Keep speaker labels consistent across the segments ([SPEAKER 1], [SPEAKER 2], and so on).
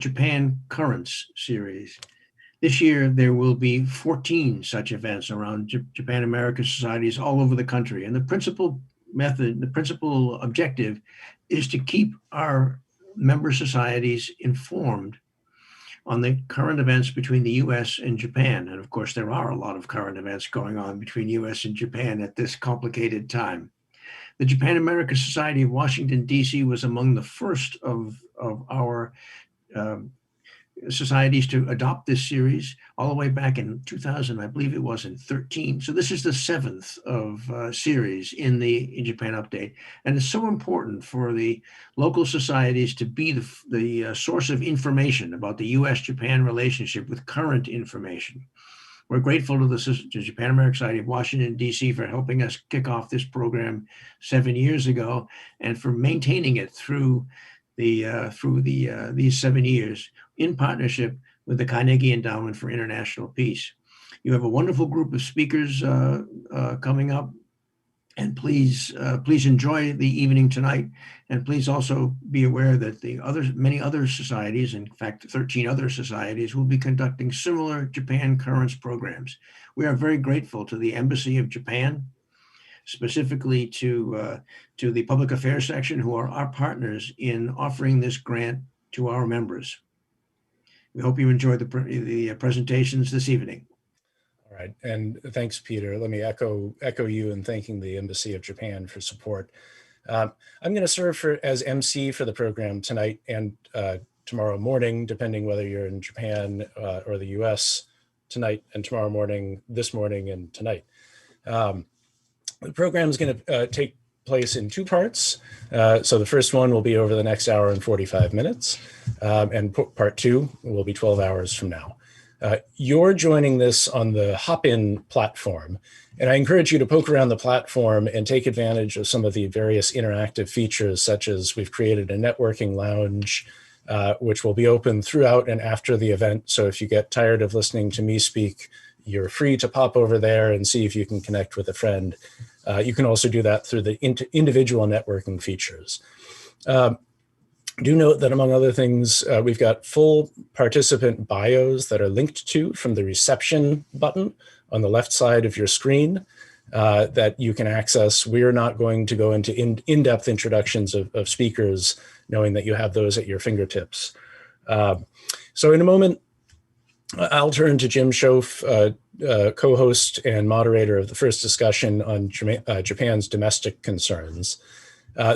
[SPEAKER 1] Japan Currents series. This year, there will be 14 such events around Japan America societies all over the country. And the principal objective is to keep our member societies informed on the current events between the U.S. and Japan. And of course, there are a lot of current events going on between U.S. and Japan at this complicated time. The Japan America Society of Washington, D.C. was among the first of our societies to adopt this series all the way back in 2000, I believe it was in 13. So this is the seventh of series in Japan Update. And it's so important for the local societies to be the source of information about the U.S.-Japan relationship with current information. We're grateful to the Japan American Society of Washington, D.C. for helping us kick off this program 7 years ago and for maintaining it through these 7 years in partnership with the Carnegie Endowment for International Peace. You have a wonderful group of speakers coming up, and please enjoy the evening tonight. And please also be aware that many other societies, in fact, 13 other societies, will be conducting similar Japan Currents programs. We are very grateful to the Embassy of Japan, specifically to the Public Affairs section, who are our partners in offering this grant to our members. We hope you enjoy the presentations this evening.
[SPEAKER 2] All right, and thanks, Peter. Let me echo you in thanking the Embassy of Japan for support. I'm going to serve as MC for the program tonight and tomorrow morning, depending whether you're in Japan or the US, tonight and tomorrow morning, this morning and tonight. The program is going to take place in two parts. So the first one will be over the next hour and 45 minutes, and part two will be 12 hours from now. You're joining this on the Hopin platform, and I encourage you to poke around the platform and take advantage of some of the various interactive features, such as we've created a networking lounge, which will be open throughout and after the event. So if you get tired of listening to me speak, you're free to pop over there and see if you can connect with a friend. You can also do that through the individual networking features. Do note that, among other things, we've got full participant bios that are linked to from the reception button on the left side of your screen that you can access. We're not going to go into in-depth introductions of speakers, knowing that you have those at your fingertips. So in a moment, I'll turn to Jim Schoff, co-host and moderator of the first discussion on Japan's domestic concerns.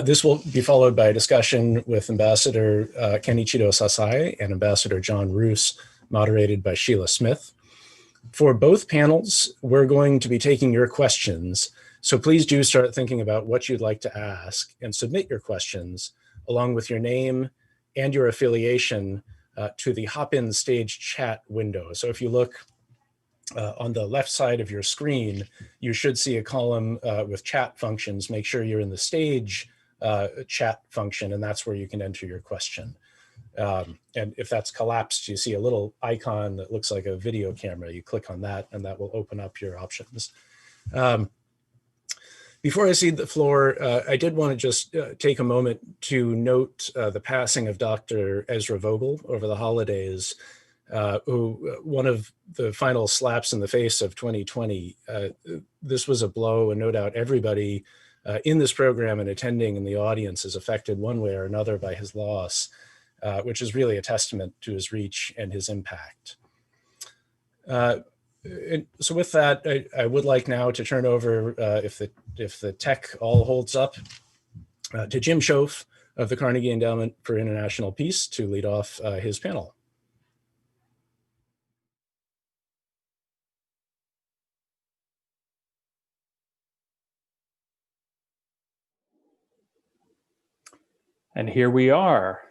[SPEAKER 2] This will be followed by a discussion with Ambassador Kenichiro Sasai and Ambassador John Roos, moderated by Sheila Smith. For both panels, we're going to be taking your questions, so please do start thinking about what you'd like to ask and submit your questions along with your name and your affiliation to the Hopin stage chat window. So if you look on the left side of your screen, you should see a column with chat functions. Make sure you're in the stage chat function, and that's where you can enter your question. And if that's collapsed, you see a little icon that looks like a video camera. You click on that, and that will open up your options. Before I cede the floor, I did want to just take a moment to note the passing of Dr. Ezra Vogel over the holidays, who one of the final slaps in the face of 2020. This was a blow, and no doubt everybody in this program and attending in the audience is affected one way or another by his loss, which is really a testament to his reach and his impact. So with that, I would like now to turn over, if the tech all holds up, to Jim Schoff of the Carnegie Endowment for International Peace to lead off his panel.
[SPEAKER 3] And here we are.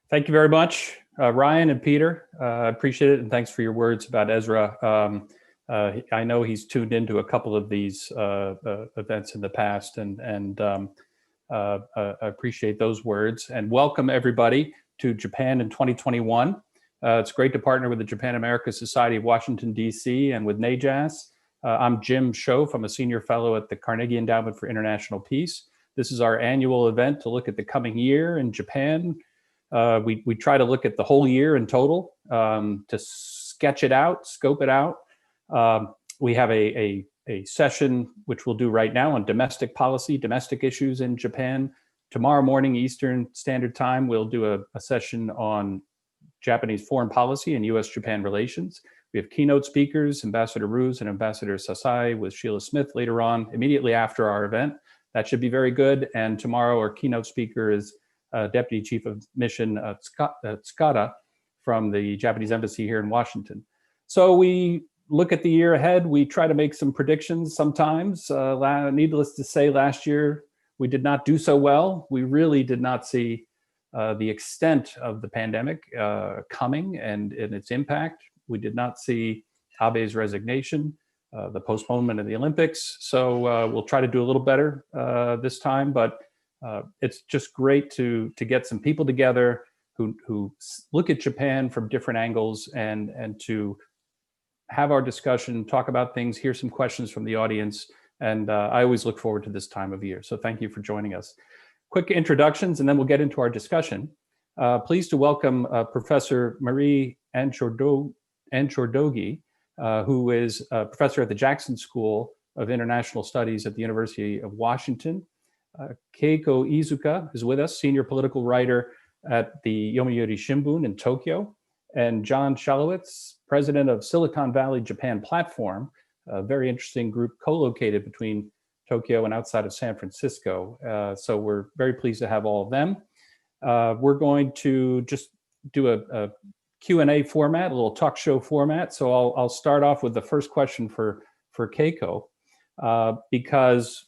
[SPEAKER 3] Thank you very much, Ryan and Peter. I appreciate it, and thanks for your words about Ezra. I know he's tuned into a couple of these events in the past, and I appreciate those words. And welcome everybody to Japan in 2021. It's great to partner with the Japan America Society of Washington, D.C. and with NAJAS. I'm Jim Schoff. I'm a senior fellow at the Carnegie Endowment for International Peace. This is our annual event to look at the coming year in Japan, We try to look at the whole year in total to sketch it out, scope it out. We have a session which we'll do right now on domestic policy, domestic issues in Japan. Tomorrow morning, Eastern Standard Time, we'll do a session on Japanese foreign policy and U.S. Japan relations. We have keynote speakers, Ambassador Ruse and Ambassador Sasai with Sheila Smith later on, immediately after our event. That should be very good. And tomorrow, our keynote speaker is Deputy Chief of Mission Tsukada from the Japanese Embassy here in Washington. So we look at the year ahead. We try to make some predictions sometimes. Needless to say, last year, we did not do so well. We really did not see the extent of the pandemic coming and its impact. We did not see Abe's resignation, the postponement of the Olympics. So we'll try to do a little better this time, but it's just great to get some people together who look at Japan from different angles and to have our discussion, talk about things, hear some questions from the audience. And I always look forward to this time of year. So thank you for joining us. Quick introductions, and then we'll get into our discussion. Pleased to welcome Professor Marie Anchordoguy, who is a professor at the Jackson School of International Studies at the University of Washington. Keiko Iizuka is with us, senior political writer at the Yomiuri Shimbun in Tokyo, and John Shalowitz, president of Silicon Valley Japan Platform, a very interesting group co-located between Tokyo and outside of San Francisco. So we're very pleased to have all of them. We're going to just do a Q&A format, a little talk show format. So I'll start off with the first question for Keiko, because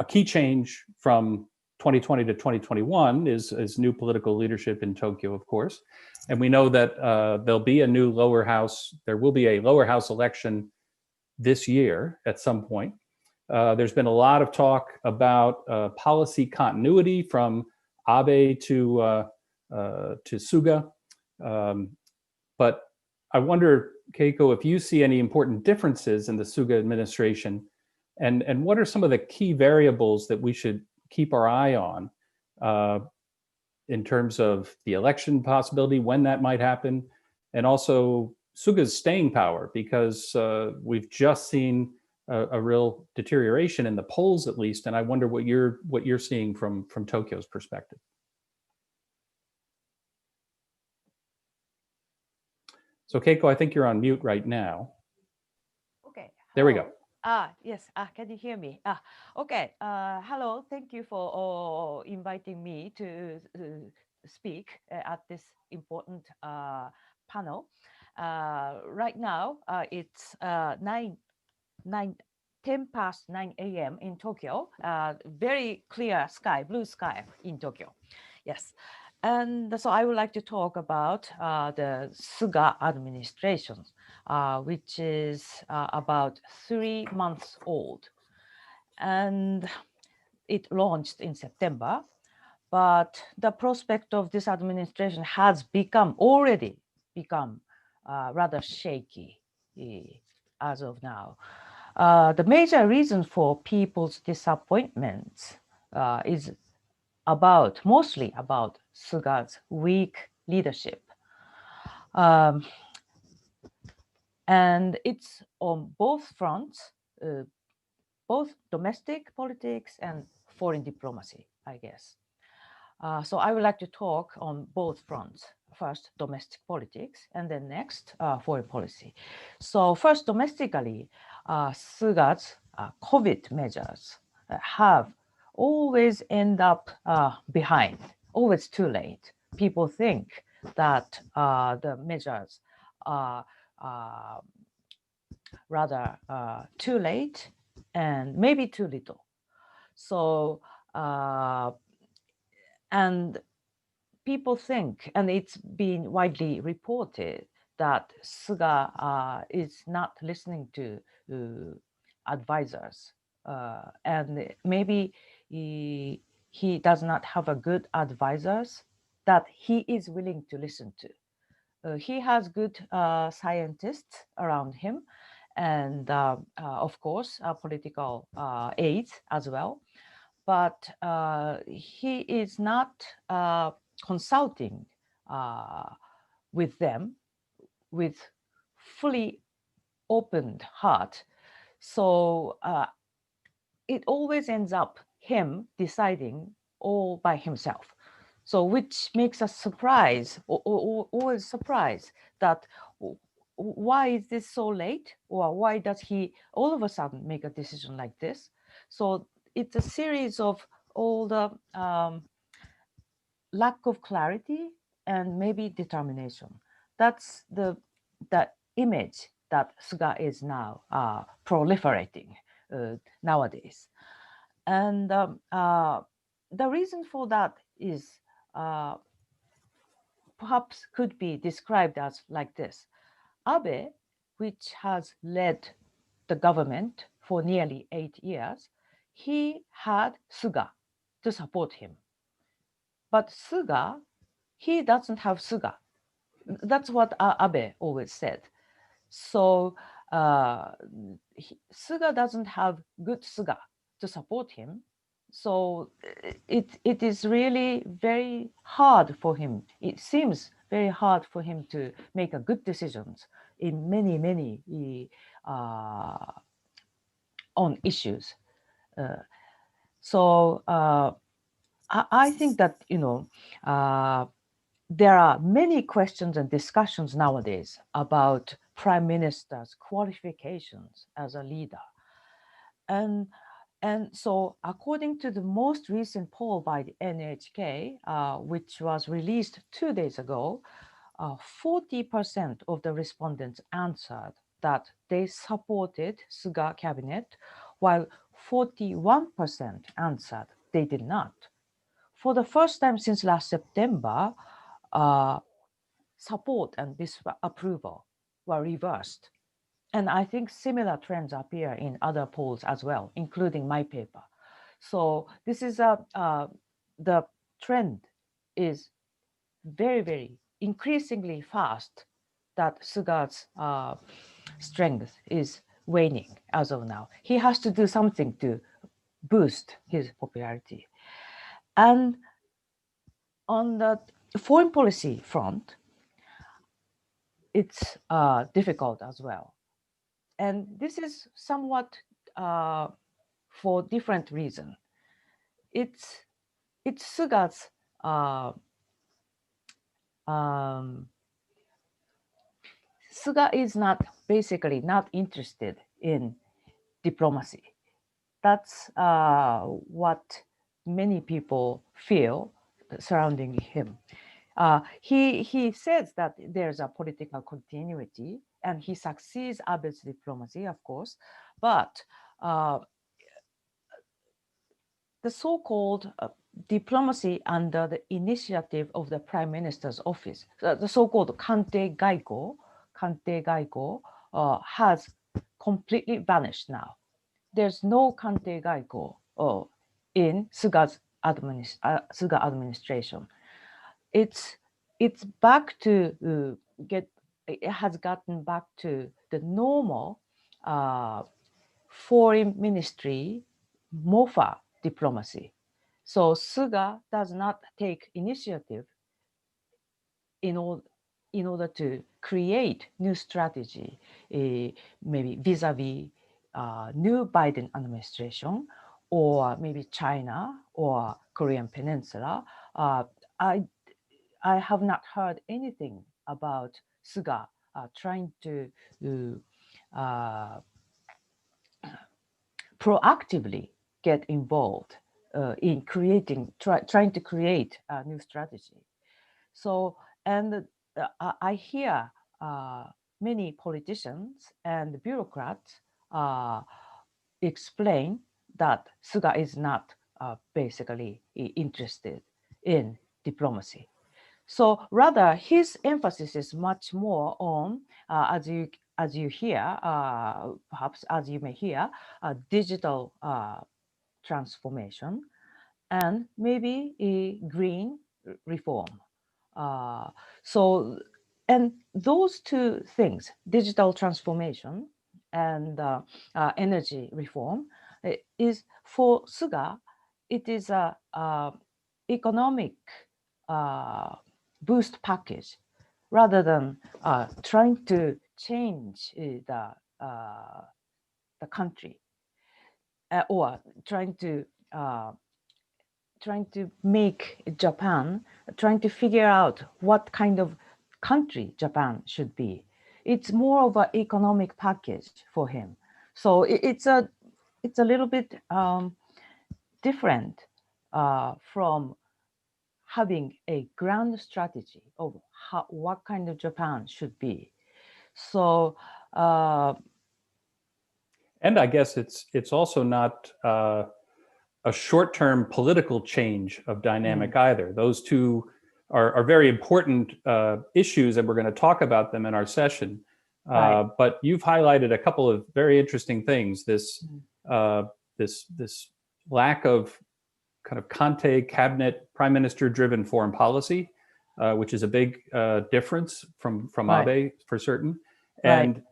[SPEAKER 3] a key change from 2020 to 2021 is new political leadership in Tokyo, of course. And we know that there'll be a new lower house. There will be a lower house election this year at some point. There's been a lot of talk about policy continuity from Abe to Suga. But I wonder, Keiko, if you see any important differences in the Suga administration, and what are some of the key variables that we should keep our eye on in terms of the election possibility, when that might happen, and also Suga's staying power, because we've just seen a real deterioration in the polls, at least, and I wonder what you're seeing from Tokyo's perspective. So Keiko, I think you're on mute right now.
[SPEAKER 4] Okay.
[SPEAKER 3] There we go.
[SPEAKER 4] Yes. Can you hear me? Okay. Hello. Thank you for inviting me to speak at this important panel. Right now, it's 10 past 9 a.m. in Tokyo. Very clear sky, blue sky in Tokyo. Yes. And so I would like to talk about the Suga administration, which is about 3 months old. And it launched in September. But the prospect of this administration has already become rather shaky as of now. The major reason for people's disappointment is mostly about Suga's weak leadership. And it's on both fronts, both domestic politics and foreign diplomacy, I guess. So I would like to talk on both fronts. First, domestic politics, and then next, foreign policy. So first, domestically, Suga's COVID measures have always end up behind, always too late. People think that the measures are rather too late and maybe too little. So, and people think, and it's been widely reported, that Suga is not listening to advisors. And maybe he does not have a good advisors that he is willing to listen to. He has good scientists around him, and of course, political aides as well. But he is not consulting with them with fully opened heart. So it always ends up him deciding all by himself. So which makes us surprise, or always surprised that why is this so late, or why does he all of a sudden make a decision like this? So it's a series of all the lack of clarity and maybe determination. That's the image that Suga is now proliferating nowadays. And the reason for that is perhaps could be described as like this. Abe, which has led the government for nearly 8 years, he had Suga to support him. But Suga, he doesn't have Suga. That's what Abe always said. So Suga doesn't have good Suga to support him. So it is really very hard for him. It seems very hard for him to make a good decisions in many on issues. So I think that there are many questions and discussions nowadays about prime minister's qualifications as a leader. And so according to the most recent poll by the NHK, which was released 2 days ago, 40% of the respondents answered that they supported Suga cabinet, while 41% answered they did not. For the first time since last September, support and disapproval were reversed. And I think similar trends appear in other polls as well, including my paper. So this is the trend is very increasingly fast that Suga's strength is waning as of now. He has to do something to boost his popularity. And on the foreign policy front, it's difficult as well. And this is somewhat for different reason. It's Suga's Suga is basically not interested in diplomacy. That's what many people feel surrounding him. He says that there's a political continuity, and he succeeds Abe's diplomacy, of course, but the so-called diplomacy under the initiative of the Prime Minister's office, the so-called Anchordoguy, has completely vanished now. There's no Anchordoguy in Suga administration. It's back to it has gotten back to the normal foreign ministry MOFA diplomacy. So Suga does not take initiative in order to create new strategy, maybe vis-a-vis new Biden administration, or maybe China or Korean Peninsula. I have not heard anything about Suga trying to proactively get involved in trying to create a new strategy. So, and I hear many politicians and bureaucrats explain that Suga is not basically interested in diplomacy. So rather, his emphasis is much more on, as you hear, perhaps as you may hear, digital transformation, and maybe a green reform. And those two things, digital transformation and energy reform, is for Suga, it is a economic boost package rather than trying to change the country or trying to make Japan, trying to figure out what kind of country Japan should be. It's more of an economic package for him. So it's a little bit different from having a grand strategy of what kind of Japan should be. So
[SPEAKER 3] and I guess it's also not a short-term political change of dynamic either. Those two are very important issues, and we're going to talk about them in our session.
[SPEAKER 4] Right.
[SPEAKER 3] But you've highlighted a couple of very interesting things. This lack of kind of Conte cabinet prime minister driven foreign policy, which is a big difference from
[SPEAKER 4] Right.
[SPEAKER 3] Abe for certain.
[SPEAKER 4] Right.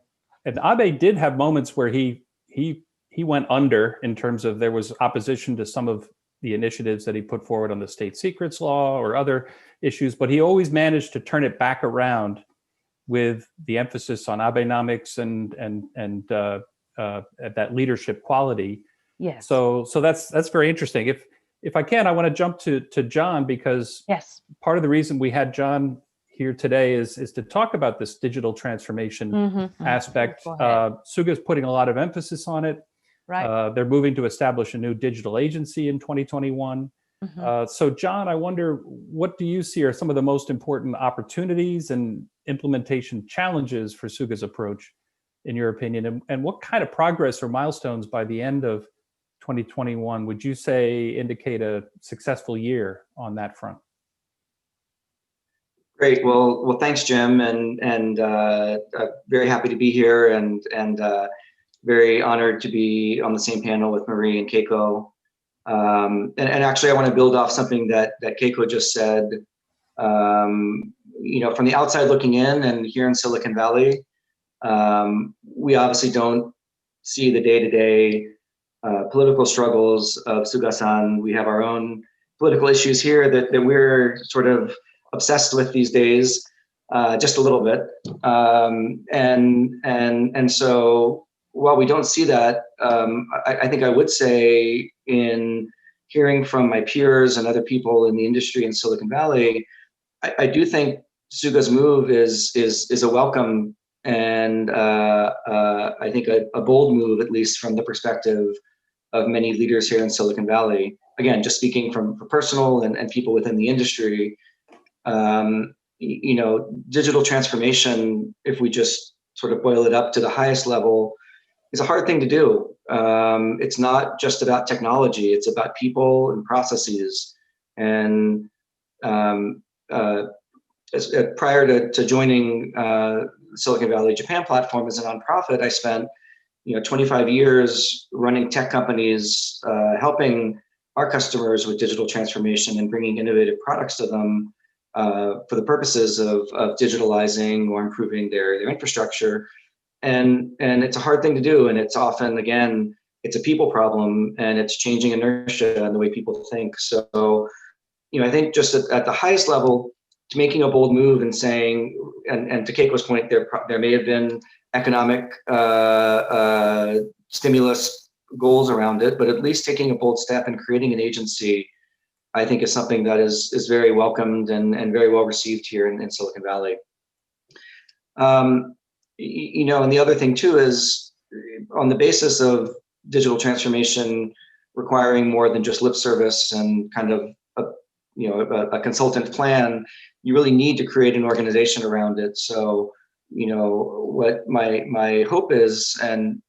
[SPEAKER 3] And Abe did have moments where he went under in terms of there was opposition to some of the initiatives that he put forward on the state secrets law or other issues, but he always managed to turn it back around with the emphasis on Abenomics and that leadership quality.
[SPEAKER 4] Yes.
[SPEAKER 3] So that's very interesting. If I can, I want to jump to John, because
[SPEAKER 4] Yes.
[SPEAKER 3] part of the reason we had John here today is to talk about this digital transformation aspect. Suga's putting a lot of emphasis on it.
[SPEAKER 4] Right.
[SPEAKER 3] They're moving to establish a new digital agency in 2021. So John, I wonder, what do you see are some of the most important opportunities and implementation challenges for Suga's approach, in your opinion? And what kind of progress or milestones by the end of 2021 would you say indicate a successful year on that front?
[SPEAKER 5] Great. Well, thanks, Jim, and very happy to be here, and very honored to be on the same panel with Marie and Keiko. And actually, I want to build off something that Keiko just said. You know, from the outside looking in, and here in Silicon Valley, we obviously don't see the day-to-day political struggles of Suga-san. We have our own political issues here that we're sort of obsessed with these days, just a little bit. And so while we don't see that, I think I would say, in hearing from my peers and other people in the industry in Silicon Valley, I do think Suga's move is a welcome and I think a bold move, at least from the perspective of many leaders here in Silicon Valley. Again, just speaking from personal and people within the industry, you know, digital transformation, if we just sort of boil it up to the highest level, is a hard thing to do. It's not just about technology, it's about people and processes. And prior to joining Silicon Valley Japan platform as a nonprofit, I spent 25 years running tech companies, helping our customers with digital transformation and bringing innovative products to them for the purposes of digitalizing or improving their infrastructure. And it's a hard thing to do. And it's often, again, it's a people problem, and it's changing inertia and the way people think. So, I think just at the highest level, to making a bold move and saying, and to Keiko's point, there may have been economic stimulus goals around it, but at least taking a bold step and creating an agency, I think, is something that is very welcomed and very well received here in Silicon Valley. And the other thing too is, on the basis of digital transformation requiring more than just lip service and kind of a consultant plan, you really need to create an organization around it. So, what my hope is, and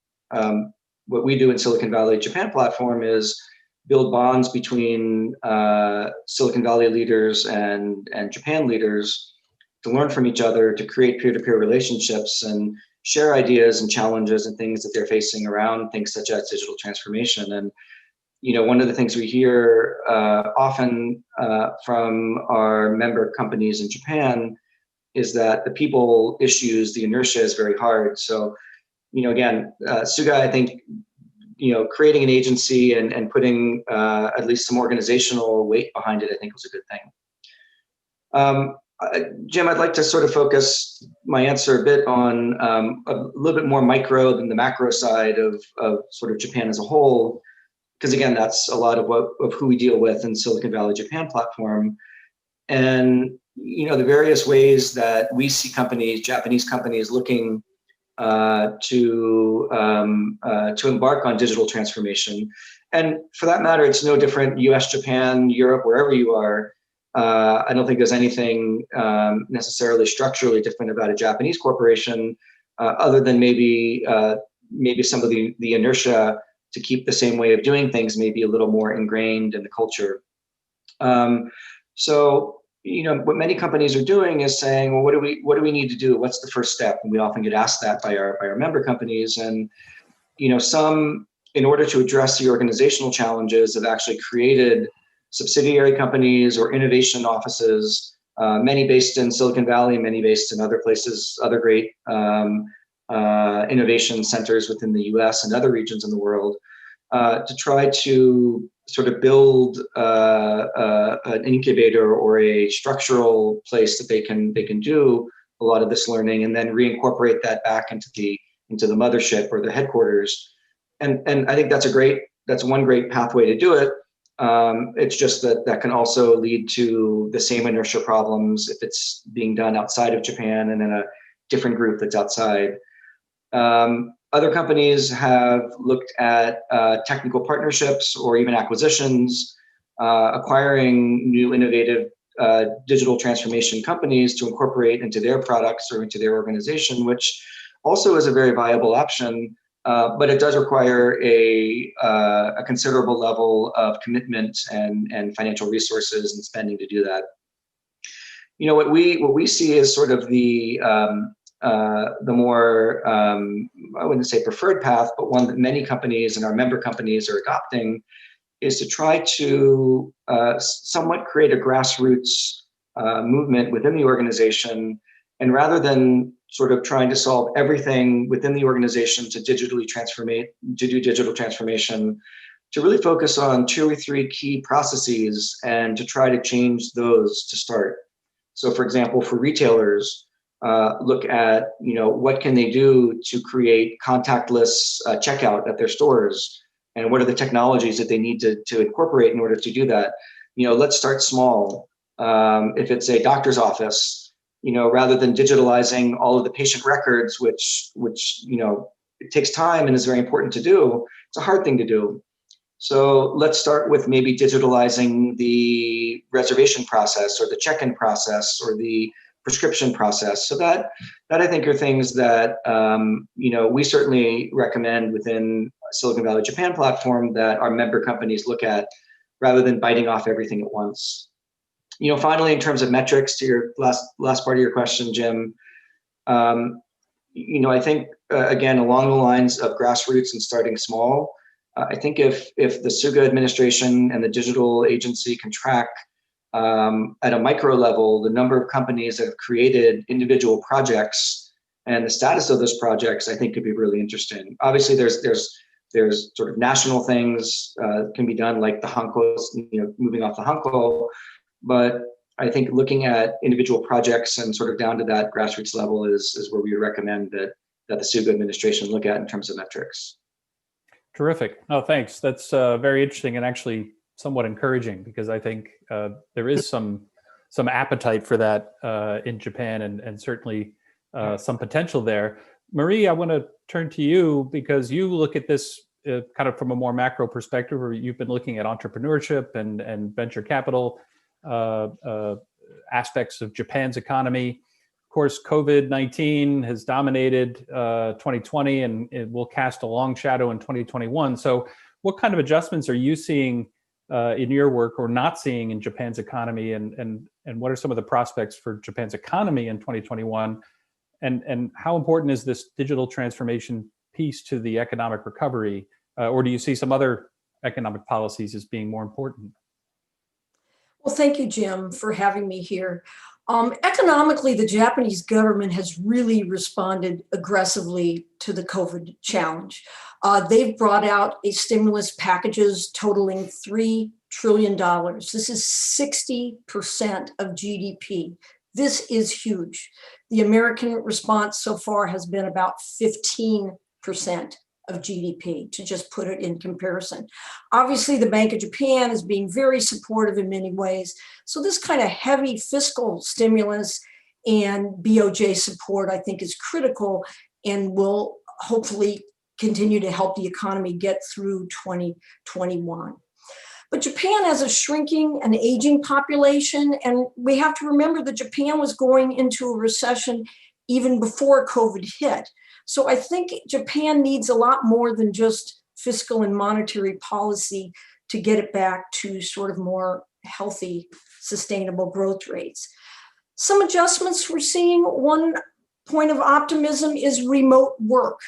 [SPEAKER 5] what we do in Silicon Valley Japan platform, is build bonds between Silicon Valley leaders and Japan leaders to learn from each other, to create peer-to-peer relationships and share ideas and challenges and things that they're facing around things such as digital transformation. And one of the things we hear often from our member companies in Japan is that the people issues, the inertia is very hard. So, again, Suga, I think, creating an agency and putting at least some organizational weight behind it, I think was a good thing. Jim, I'd like to sort of focus my answer a bit on a little bit more micro than the macro side of sort of Japan as a whole, because again, that's a lot of who we deal with in Silicon Valley Japan platform. And the various ways that we see companies, Japanese companies, looking to embark on digital transformation. And for that matter, it's no different, U.S., Japan, Europe, wherever you are. I don't think there's anything necessarily structurally different about a Japanese corporation, other than maybe some of the inertia to keep the same way of doing things, maybe a little more ingrained in the culture. So what many companies are doing is saying, well, what do we need to do? What's the first step? And we often get asked that by our member companies. And some, in order to address the organizational challenges, have actually created subsidiary companies or innovation offices, many based in Silicon Valley, many based in other places, other great innovation centers within the US and other regions in the world, to try to sort of build an incubator or a structural place that they can do a lot of this learning, and then reincorporate that back into the mothership or the headquarters. And I think that's one great pathway to do it. It's just that can also lead to the same inertia problems if it's being done outside of Japan and in a different group that's outside. Other companies have looked at technical partnerships or even acquisitions, acquiring new innovative digital transformation companies to incorporate into their products or into their organization, which also is a very viable option. But it does require a considerable level of commitment and financial resources and spending to do that. What we see is sort of the more, I wouldn't say preferred path, but one that many companies and our member companies are adopting, is to try to somewhat create a grassroots movement within the organization. And rather than sort of trying to solve everything within the organization to do digital transformation, to really focus on 2 or 3 key processes and to try to change those to start. So for example, for retailers, look at, what can they do to create contactless checkout at their stores, and what are the technologies that they need to incorporate in order to do that. Let's start small. If it's a doctor's office, rather than digitalizing all of the patient records, which it takes time and is very important to do, it's a hard thing to do. So let's start with maybe digitalizing the reservation process or the check-in process or the prescription process. So that I think are things that we certainly recommend within Silicon Valley Japan platform that our member companies look at, rather than biting off everything at once. Finally, in terms of metrics, to your last part of your question, Jim, I think again, along the lines of grassroots and starting small, I think if the Suga administration and the digital agency can track at a micro level the number of companies that have created individual projects and the status of those projects, I think could be really interesting. Obviously, there's sort of national things can be done, like the Hankos, moving off the Hanko. But I think looking at individual projects and sort of down to that grassroots level is where we recommend that the Suga administration look at in terms of metrics.
[SPEAKER 3] Terrific. Oh, thanks. That's very interesting and actually somewhat encouraging, because I think there is some appetite for that in Japan, and certainly some potential there. Marie, I want to turn to you, because you look at this kind of from a more macro perspective, where you've been looking at entrepreneurship and venture capital aspects of Japan's economy. Of course, COVID-19 has dominated 2020, and it will cast a long shadow in 2021. So what kind of adjustments are you seeing in your work, or not seeing in Japan's economy, and what are some of the prospects for Japan's economy in 2021? And how important is this digital transformation piece to the economic recovery? Or do you see some other economic policies as being more important?
[SPEAKER 6] Well, thank you, Jim, for having me here. Economically, the Japanese government has really responded aggressively to the COVID challenge. They've brought out a stimulus packages totaling $3 trillion. This is 60% of GDP. This is huge. The American response so far has been about 15% of GDP, to just put it in comparison. Obviously, the Bank of Japan is being very supportive in many ways. So this kind of heavy fiscal stimulus and BOJ support, I think, is critical and will hopefully continue to help the economy get through 2021. But Japan has a shrinking and aging population, and we have to remember that Japan was going into a recession even before COVID hit. So I think Japan needs a lot more than just fiscal and monetary policy to get it back to sort of more healthy, sustainable growth rates. Some adjustments we're seeing. One point of optimism is remote work.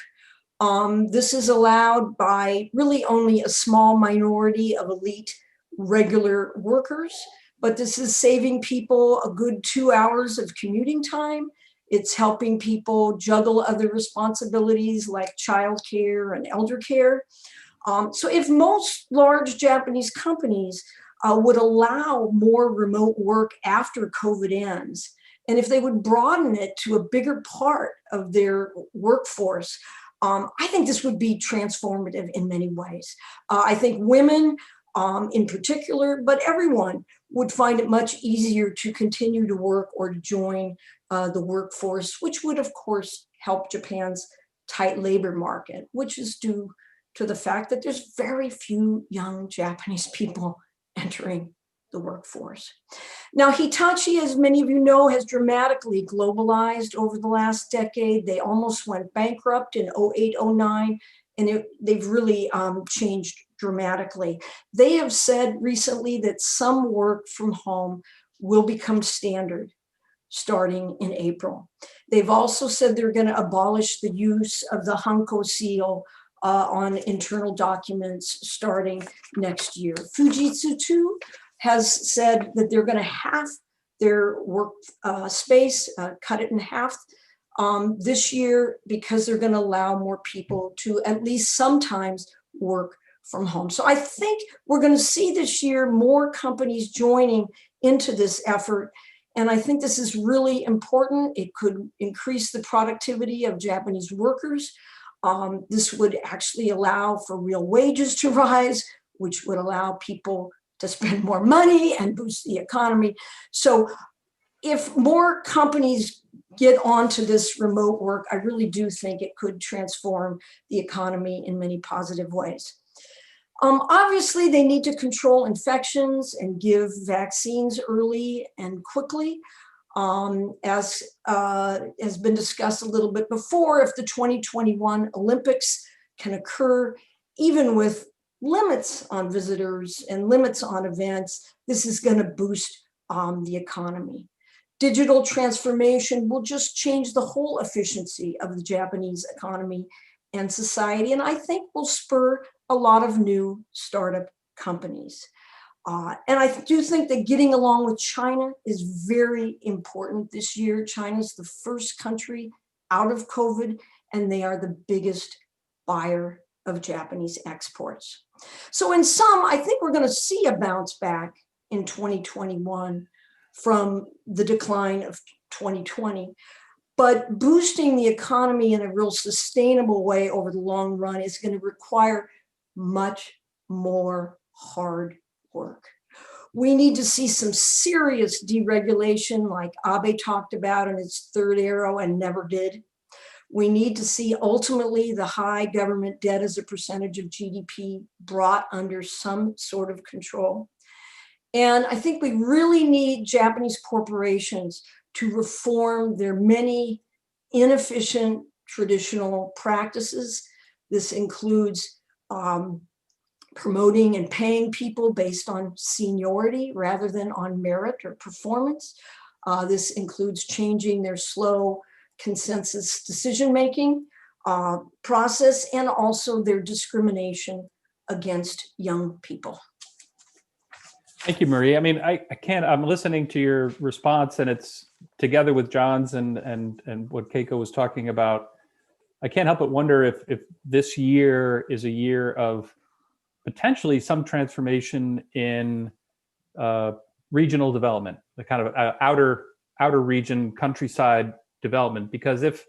[SPEAKER 6] This is allowed by really only a small minority of elite regular workers, but this is saving people a good 2 hours of commuting time. It's helping people juggle other responsibilities like childcare and elder care. So if most large Japanese companies would allow more remote work after COVID ends, and if they would broaden it to a bigger part of their workforce, I think this would be transformative in many ways. I think women in particular, but everyone would find it much easier to continue to work or to join the workforce, which would, of course, help Japan's tight labor market, which is due to the fact that there's very few young Japanese people entering the workforce. Now, Hitachi, as many of you know, has dramatically globalized over the last decade. They almost went bankrupt in 08, 09, and they've really changed dramatically. They have said recently that some work from home will become standard starting in April. They've also said they're going to abolish the use of the Hanko seal on internal documents starting next year. Fujitsu too has said that they're going to halve their work space, cut it in half this year, because they're going to allow more people to at least sometimes work from home. So I think we're going to see this year more companies joining into this effort. And I think this is really important. It could increase the productivity of Japanese workers. This would actually allow for real wages to rise, which would allow people to spend more money and boost the economy. So if more companies get onto this remote work, I really do think it could transform the economy in many positive ways. Obviously, they need to control infections and give vaccines early and quickly. As has been discussed a little bit before, if the 2021 Olympics can occur, even with limits on visitors and limits on events, this is going to boost the economy. Digital transformation will just change the whole efficiency of the Japanese economy and society, and I think will spur a lot of new startup companies. And I do think that getting along with China is very important this year. China's the first country out of COVID, and they are the biggest buyer of Japanese exports. So in sum, I think we're going to see a bounce back in 2021 from the decline of 2020. But boosting the economy in a real sustainable way over the long run is going to require much more hard work. We need to see some serious deregulation like Abe talked about in his third arrow and never did. We need to see ultimately the high government debt as a percentage of GDP brought under some sort of control. And I think we really need Japanese corporations to reform their many inefficient traditional practices. This includes promoting and paying people based on seniority rather than on merit or performance. This includes changing their slow consensus decision-making process and also their discrimination against young people.
[SPEAKER 3] Thank you, Marie. I mean, I can't, I'm listening to your response, and it's together with John's and what Keiko was talking about. I can't help but wonder if this year is a year of potentially some transformation in regional development, the kind of outer region countryside development. Because if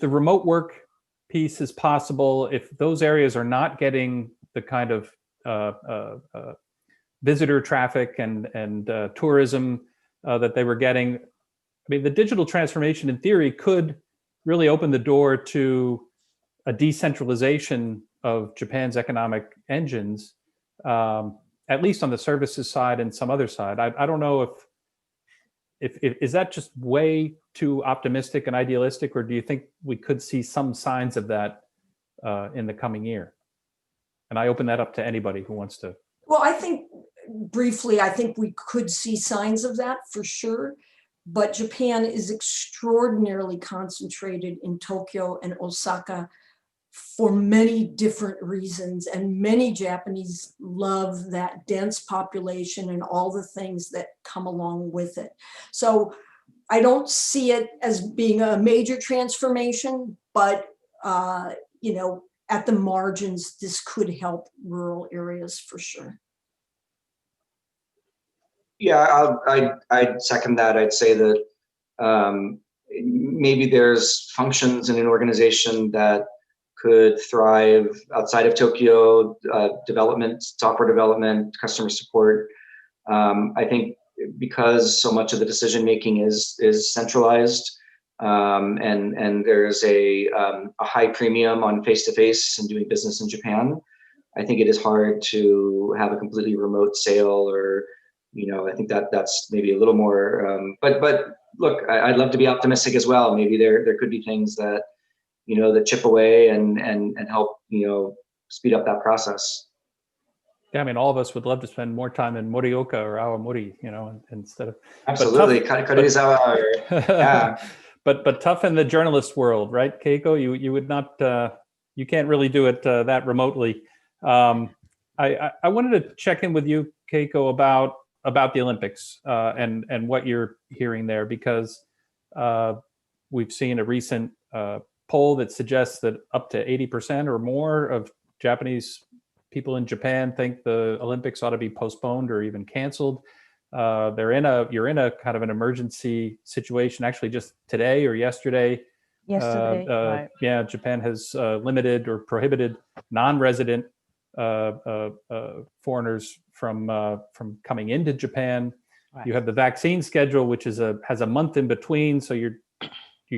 [SPEAKER 3] the remote work piece is possible, if those areas are not getting the kind of visitor traffic and tourism that they were getting, I mean, the digital transformation in theory could really open the door to a decentralization of Japan's economic engines, at least on the services side and some other side. I don't know if is that just way too optimistic and idealistic, or do you think we could see some signs of that in the coming year? And I open that up to anybody who wants to.
[SPEAKER 6] Well, I think briefly, I think we could see signs of that for sure. But Japan is extraordinarily concentrated in Tokyo and Osaka for many different reasons. And many Japanese love that dense population and all the things that come along with it. So I don't see it as being a major transformation, but you know, at the margins, this could help rural areas for sure.
[SPEAKER 5] Yeah, I'd second that. I'd say that maybe there's functions in an organization that could thrive outside of Tokyo, development, software development, customer support. I think because so much of the decision making is centralized, and there's a high premium on face-to-face and doing business in Japan, I think it is hard to have a completely remote sale, or, you know, I think that's maybe a little more, but look, I'd love to be optimistic as well. Maybe there could be things that, you know, that chip away and help, you know, speed up that process.
[SPEAKER 3] Yeah, I mean, all of us would love to spend more time in Morioka or Awamori, you know, instead of.
[SPEAKER 5] Absolutely, yeah.
[SPEAKER 3] But tough in the journalist world, right, Keiko? You would not, you can't really do it that remotely. I wanted to check in with you, Keiko, about the Olympics and what you're hearing there, because we've seen a recent poll that suggests that up to 80% or more of Japanese people in Japan think the Olympics ought to be postponed or even canceled. You're in a kind of an emergency situation. Actually, just today or yesterday,
[SPEAKER 4] right.
[SPEAKER 3] yeah, Japan has limited or prohibited non-resident foreigners from coming into Japan. Right. You have the vaccine schedule, which has a month in between, so you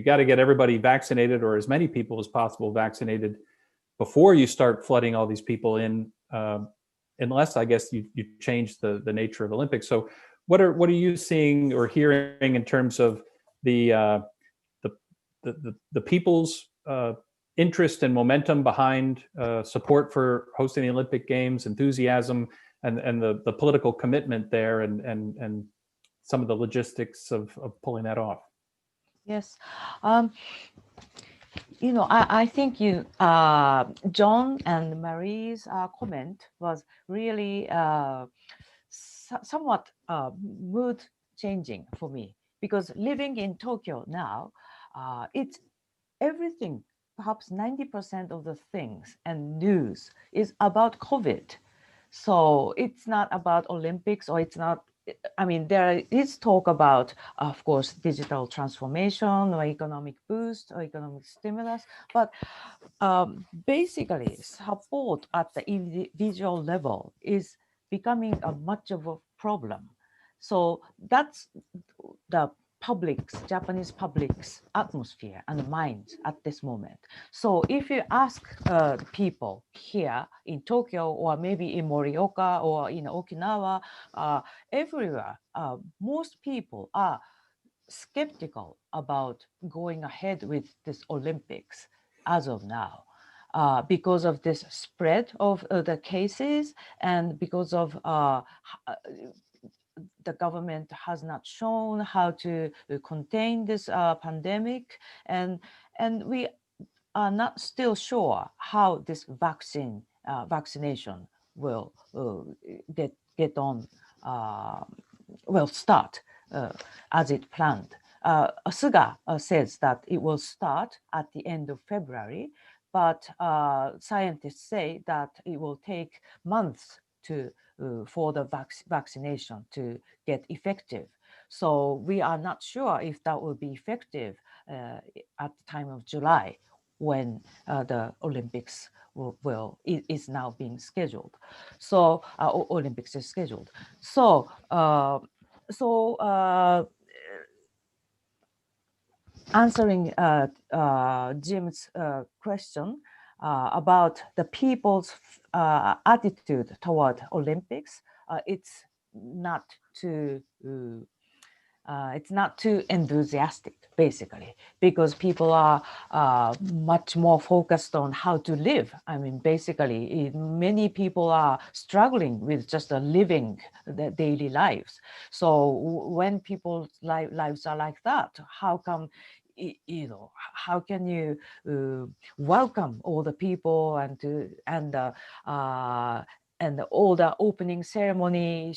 [SPEAKER 3] got to get everybody vaccinated, or as many people as possible vaccinated, before you start flooding all these people in, unless I guess you change the nature of Olympics. So what are you seeing or hearing in terms of the people's interest and momentum behind support for hosting the Olympic Games, enthusiasm, and the political commitment there, and some of the logistics of pulling that off?
[SPEAKER 4] Yes. You know, I think John and Marie's comment was really somewhat mood changing for me, because living in Tokyo now, it's everything, perhaps 90% of the things and news is about COVID. So it's not about Olympics, or it's not, I mean, there is talk about, of course, digital transformation or economic boost or economic stimulus, but basically support at the individual level is becoming much of a problem. So that's the Japanese public's atmosphere and mind at this moment. So if you ask people here in Tokyo, or maybe in Morioka or in Okinawa, everywhere, most people are skeptical about going ahead with this Olympics as of now. Because of this spread of the cases, and because of the government has not shown how to contain this pandemic, and we are not still sure how this vaccination will get on, will start as it planned. Suga says that it will start at the end of February, but scientists say that it will take months for the vaccination to get effective. So we are not sure if that will be effective at the time of July, when the Olympics is now being scheduled. So Olympics is scheduled. So answering Jim's question about the people's attitude toward Olympics, it's not too enthusiastic, basically, because people are much more focused on how to live. I mean, basically, many people are struggling with just living their daily lives. So when people's lives are like that, how come, how can you welcome all the people and all the opening ceremony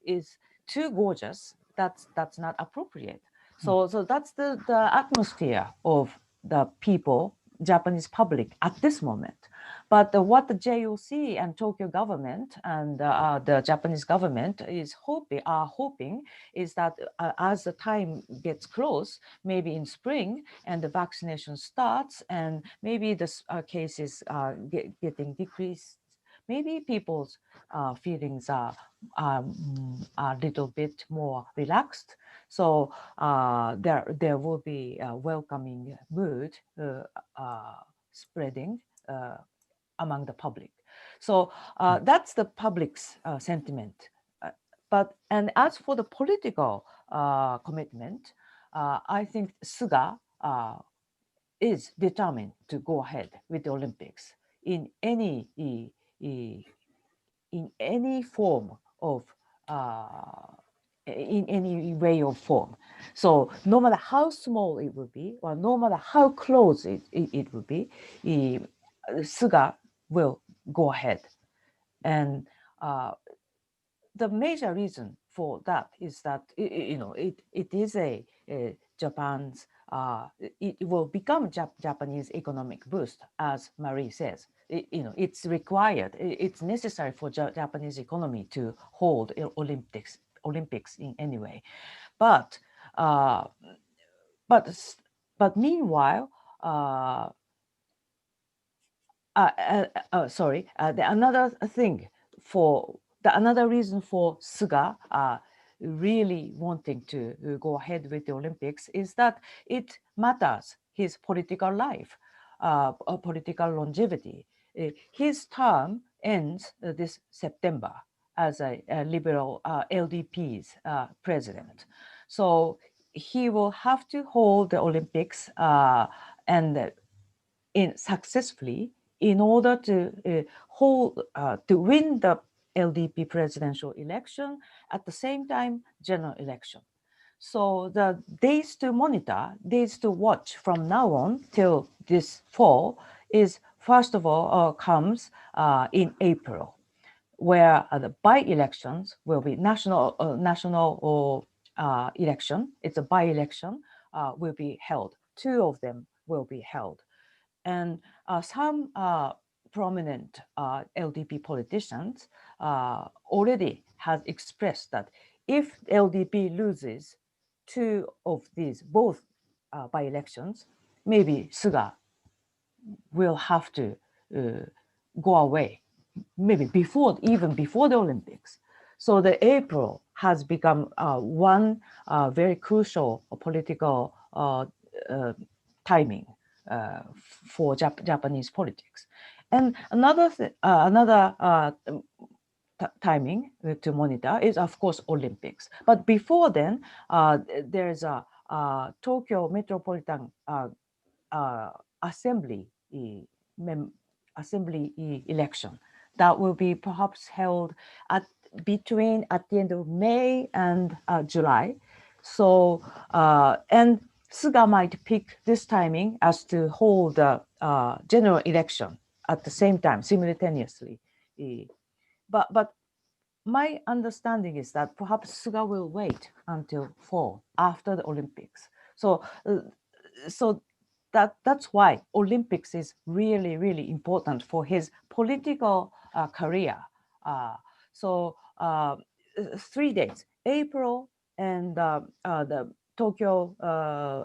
[SPEAKER 4] is too gorgeous? That's not appropriate. So that's the atmosphere of the people, Japanese public at this moment. But what the JOC and Tokyo government and the Japanese government are hoping is that as the time gets close, maybe in spring, and the vaccination starts, and maybe the cases are getting decreased, maybe people's feelings are a little bit more relaxed. So there will be a welcoming mood spreading among the public. So that's the public's sentiment. And as for the political commitment, I think Suga is determined to go ahead with the Olympics in any form of in any way or form. So no matter how small it would be, or no matter how close it would be, Suga will go ahead. And the major reason for that is that it is a Japan's it will become Japanese economic boost, as Marie says. It's required. It's necessary for Japanese economy to hold Olympics in any way. But meanwhile, another reason for Suga really wanting to go ahead with the Olympics is that it matters his political life, political longevity. His term ends this September as a liberal LDP's president. So he will have to hold the Olympics successfully in order to win the LDP presidential election, at the same time general election. So the days to monitor, days to watch from now on till this fall is, first of all, comes in April, where the by-elections will be national election. It's a by-election will be held. 2 of them will be held. And some prominent LDP politicians already has expressed that if LDP loses 2 of these, both by-elections, maybe Suga will have to go away, maybe even before the Olympics. So the April has become one very crucial political timing for Japanese politics. And another timing to monitor is, of course, Olympics. But before then, there's a Tokyo Metropolitan Assembly election that will be perhaps held at the end of May and July. So and Suga might pick this timing as to hold the general election at the same time, simultaneously. But my understanding is that perhaps Suga will wait until fall, after the Olympics. So that's why Olympics is really, really important for his political career. So 3 days, April and the Tokyo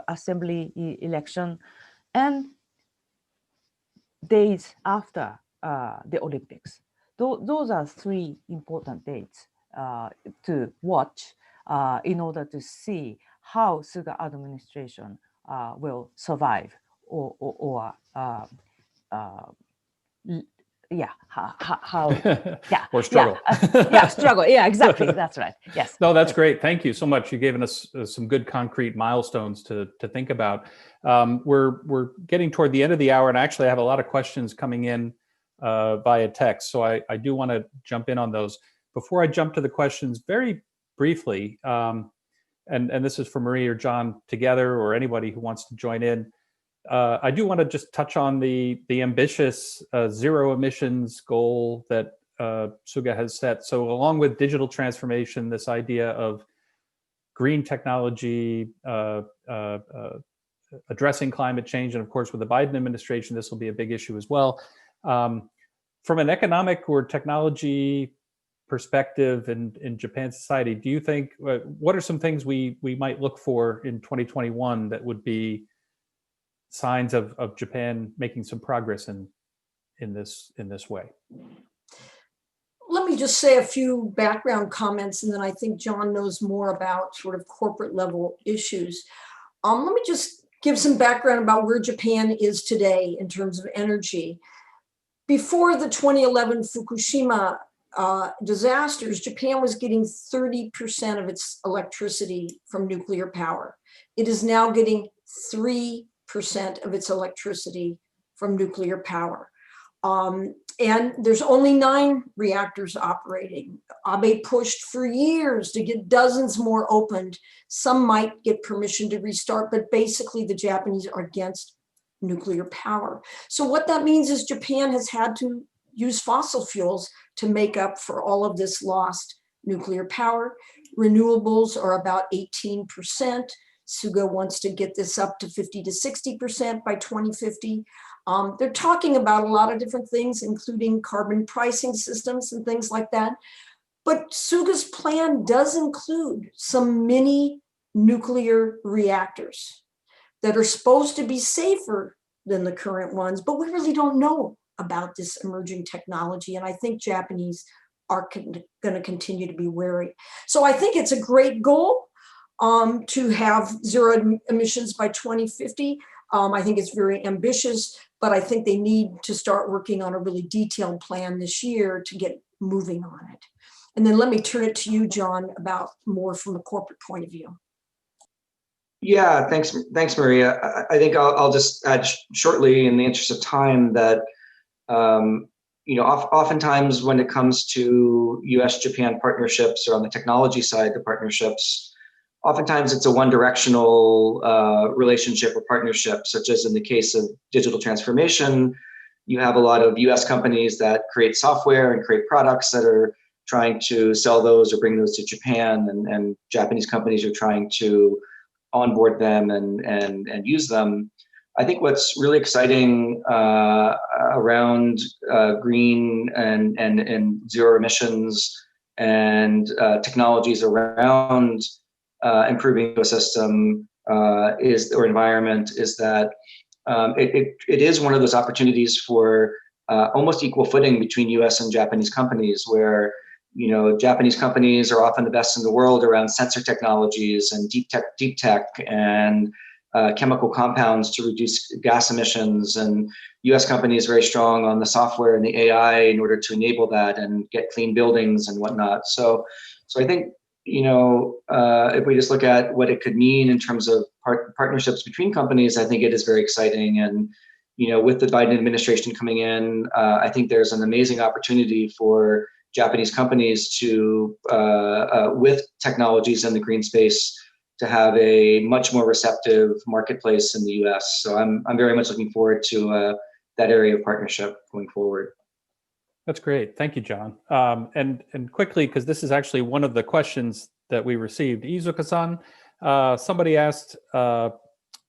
[SPEAKER 4] Assembly election, and days after the Olympics. Those are 3 important dates to watch in order to see how Suga administration will survive or yeah, how yeah,
[SPEAKER 3] or struggle.
[SPEAKER 4] yeah, struggle. Yeah, exactly. That's right. Yes.
[SPEAKER 3] No, that's great. Thank you so much. You've given us some good concrete milestones to think about. We're getting toward the end of the hour, and actually I have a lot of questions coming in via text. So I do want to jump in on those. Before I jump to the questions, very briefly, and this is for Marie or John together, or anybody who wants to join in. I do want to just touch on the ambitious zero emissions goal that Suga has set. So along with digital transformation, this idea of green technology, addressing climate change, and of course with the Biden administration, this will be a big issue as well. From an economic or technology perspective in Japan society, do you think, what are some things we might look for in 2021 that would be signs of Japan making some progress in this way?
[SPEAKER 6] Let me just say a few background comments, and then I think John knows more about sort of corporate level issues. Let me just give some background about where Japan is today in terms of energy. Before the 2011 Fukushima disasters, Japan was getting 30% of its electricity from nuclear power. It is now getting 3% of its electricity from nuclear power. And there's only 9 reactors operating. Abe pushed for years to get dozens more opened. Some might get permission to restart, but basically the Japanese are against nuclear power. So what that means is Japan has had to use fossil fuels to make up for all of this lost nuclear power. Renewables are about 18%. Suga wants to get this up to 50 to 60% by 2050. They're talking about a lot of different things, including carbon pricing systems and things like that. But Suga's plan does include some mini nuclear reactors that are supposed to be safer than the current ones, but we really don't know about this emerging technology. And I think Japanese are going to continue to be wary. So I think it's a great goal to have zero emissions by 2050. I think it's very ambitious, but I think they need to start working on a really detailed plan this year to get moving on it. And then let me turn it to you, John, about more from a corporate point of view.
[SPEAKER 5] Yeah, thanks, Maria. I think I'll just add shortly, in the interest of time, that oftentimes when it comes to U.S. Japan partnerships, or on the technology side, the partnerships, oftentimes it's a one-directional relationship or partnership, such as in the case of digital transformation. You have a lot of U.S. companies that create software and create products that are trying to sell those or bring those to Japan, and Japanese companies are trying to onboard them and use them. I think what's really exciting around green and zero emissions and technologies around improving ecosystem or environment is that it is one of those opportunities for almost equal footing between U.S. and Japanese companies, where Japanese companies are often the best in the world around sensor technologies and deep tech and chemical compounds to reduce gas emissions, and U.S. companies very strong on the software and the AI in order to enable that and get clean buildings and whatnot. So I think if we just look at what it could mean in terms of partnerships between companies, I think it is very exciting. And with the Biden administration coming in, I think there's an amazing opportunity for Japanese companies to, with technologies in the green space, to have a much more receptive marketplace in the U.S. So I'm very much looking forward to that area of partnership going forward.
[SPEAKER 3] That's great. Thank you, John. And quickly, because this is actually one of the questions that we received, Izuka-san, somebody asked,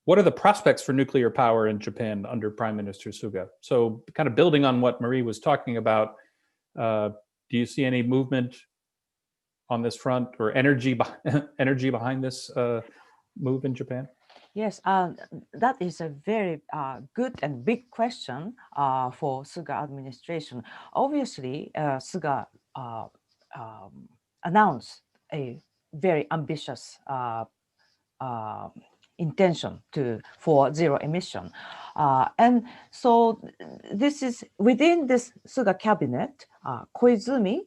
[SPEAKER 3] what are the prospects for nuclear power in Japan under Prime Minister Suga? So kind of building on what Marie was talking about, do you see any movement on this front or energy behind this move in Japan?
[SPEAKER 4] Yes, that is a very good and big question for Suga administration. Obviously, Suga announced a very ambitious intention for zero emission. And so this is within this Suga cabinet, Koizumi,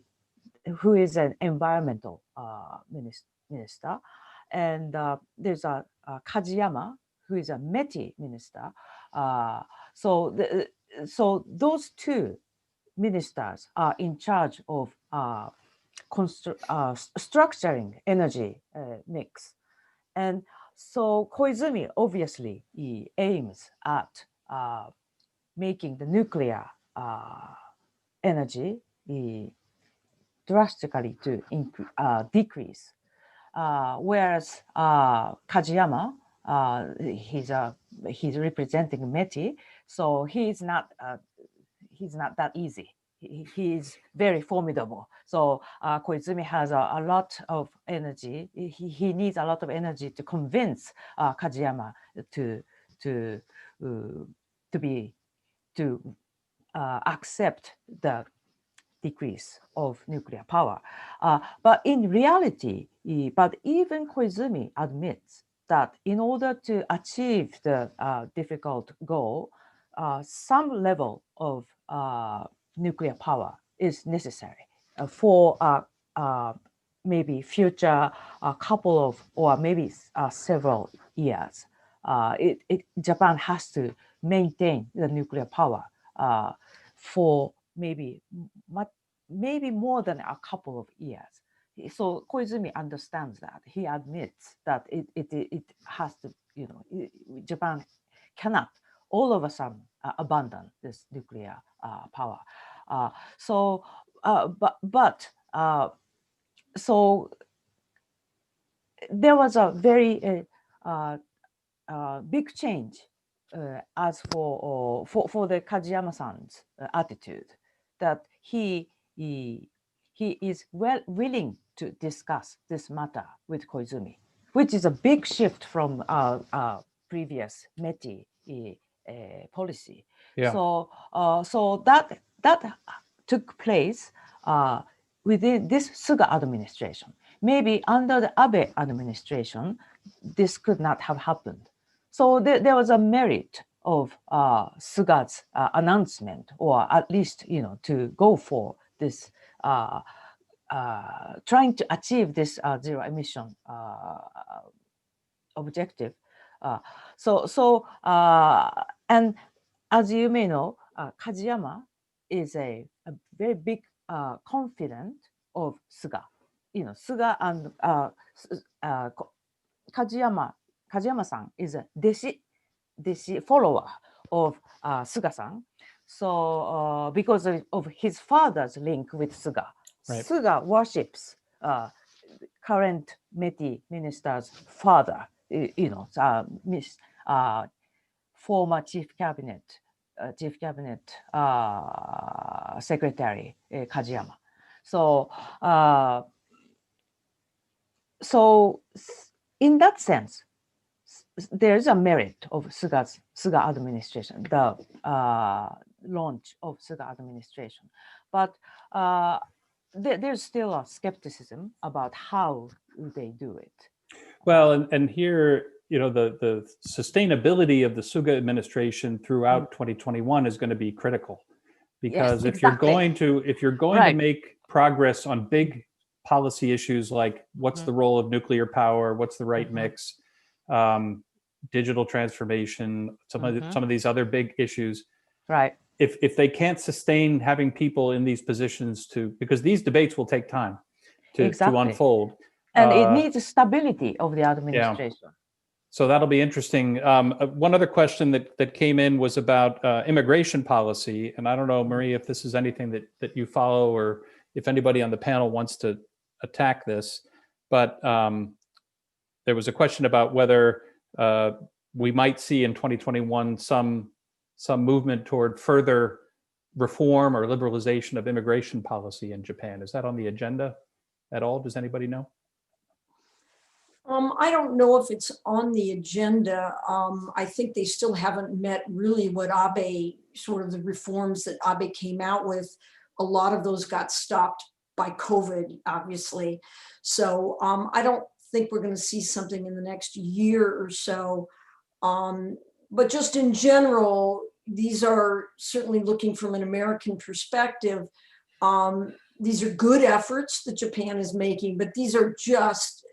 [SPEAKER 4] who is an environmental minister, and there's a Kajiyama, who is a METI minister. So those two ministers are in charge of structuring energy mix. And so Koizumi obviously aims at making the nuclear energy drastically to decrease. Whereas Kajiyama, he's representing METI, so he's not that easy. He's very formidable. So Koizumi has a lot of energy. He needs a lot of energy to convince Kajiyama to accept the decrease of nuclear power. But in reality, even Koizumi admits that in order to achieve the difficult goal, some level of nuclear power is necessary for maybe future couple of or maybe several years. Japan has to maintain the nuclear power for maybe more than a couple of years. So Koizumi understands that. He admits that it has to, Japan cannot all of a sudden abandon this nuclear power. So there was a very big change as for the Kajiyama-san's attitude, that he is willing to discuss this matter with Koizumi, which is a big shift from previous METI policy.
[SPEAKER 3] Yeah.
[SPEAKER 4] So that took place within this Suga administration. Maybe under the Abe administration, this could not have happened. So there was a merit of Suga's announcement, or at least to go for this, trying to achieve this zero emission objective. And as you may know, Kajiyama is a very big confidant of Suga. Suga and Kajiyama-san is a deshi follower of Suga-san. So because of his father's link with Suga,
[SPEAKER 3] right.
[SPEAKER 4] Suga worships current METI minister's father, former chief cabinet secretary Kajiyama. So in that sense, there is a merit of Suga administration, the launch of Suga administration, but there's still a skepticism about how they do it.
[SPEAKER 3] Well, and here, the sustainability of the Suga administration throughout 2021 is going to be critical, because
[SPEAKER 4] yes,
[SPEAKER 3] if you're going to make progress on big policy issues like what's the role of nuclear power, what's the right mix, digital transformation, some of these other big issues,
[SPEAKER 4] right?
[SPEAKER 3] If they can't sustain having people in these positions because these debates will take time to unfold.
[SPEAKER 4] And it needs stability of the administration.
[SPEAKER 3] Yeah. So that'll be interesting. One other question that came in was about immigration policy. And I don't know, Marie, if this is anything that you follow, or if anybody on the panel wants to attack this. But there was a question about whether we might see in 2021 some movement toward further reform or liberalization of immigration policy in Japan. Is that on the agenda at all? Does anybody know?
[SPEAKER 6] I don't know if it's on the agenda. I think they still haven't met really what Abe, sort of the reforms that Abe came out with. A lot of those got stopped by COVID, obviously. So I don't think we're going to see something in the next year or so. But just in general, these are certainly looking from an American perspective. These are good efforts that Japan is making, but these are just,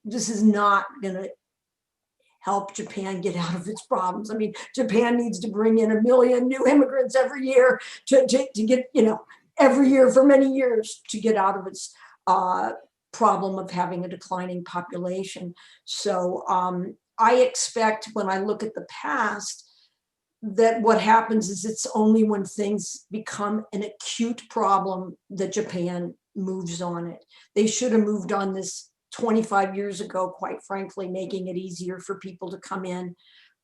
[SPEAKER 6] this is not going to help Japan get out of its problems. I mean, Japan needs to bring in 1 million new immigrants every year to get, every year for many years to get out of its problem of having a declining population. So I expect when I look at the past that what happens is it's only when things become an acute problem that Japan moves on it. They should have moved on this 25 years ago, quite frankly, making it easier for people to come in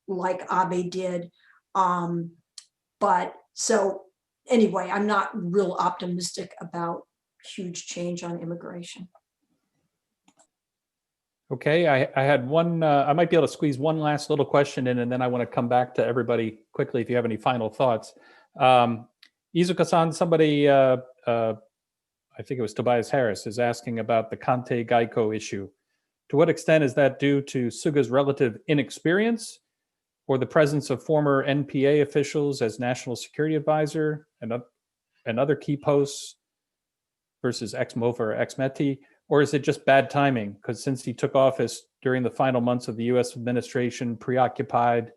[SPEAKER 6] like Abe did. But so anyway, I'm not real optimistic about huge change on immigration.
[SPEAKER 3] Okay, I had one, I might be able to squeeze one last little question in, and then I want to come back to everybody quickly if you have any final thoughts. Izuka-san, somebody, I think it was Tobias Harris, is asking about the Kante Gaiko issue. To what extent is that due to Suga's relative inexperience or the presence of former NPA officials as national security advisor and other key posts versus ex-MOFA or ex-METI? Or is it just bad timing? Because since he took office during the final months of the U.S. administration, preoccupied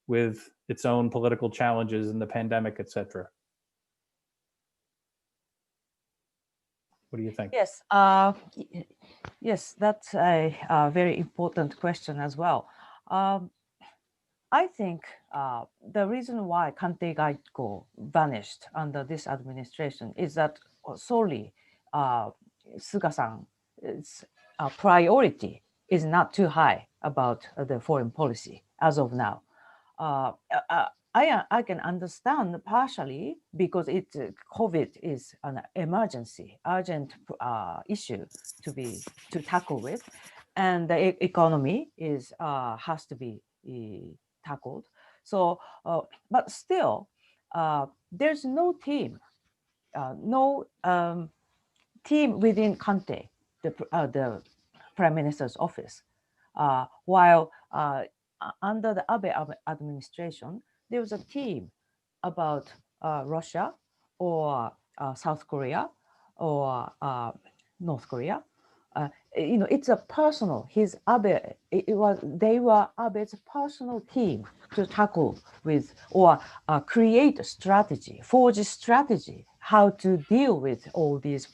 [SPEAKER 3] with its own political challenges and the pandemic, et cetera. What do you think?
[SPEAKER 4] Yes, yes, that's a very important question as well. I think the reason why Kante Gaiko vanished under this administration is that solely Suga-san's priority is not too high about the foreign policy as of now. I can understand partially because COVID is an emergency, urgent issue to tackle with, and the economy has to be tackled. So, but still, there's no team, team within Kante, the Prime Minister's office. While under the Abe administration, there was a team about Russia or South Korea or North Korea. It's a personal. They were Abe's personal team to tackle with or create a strategy, forge a strategy how to deal with all these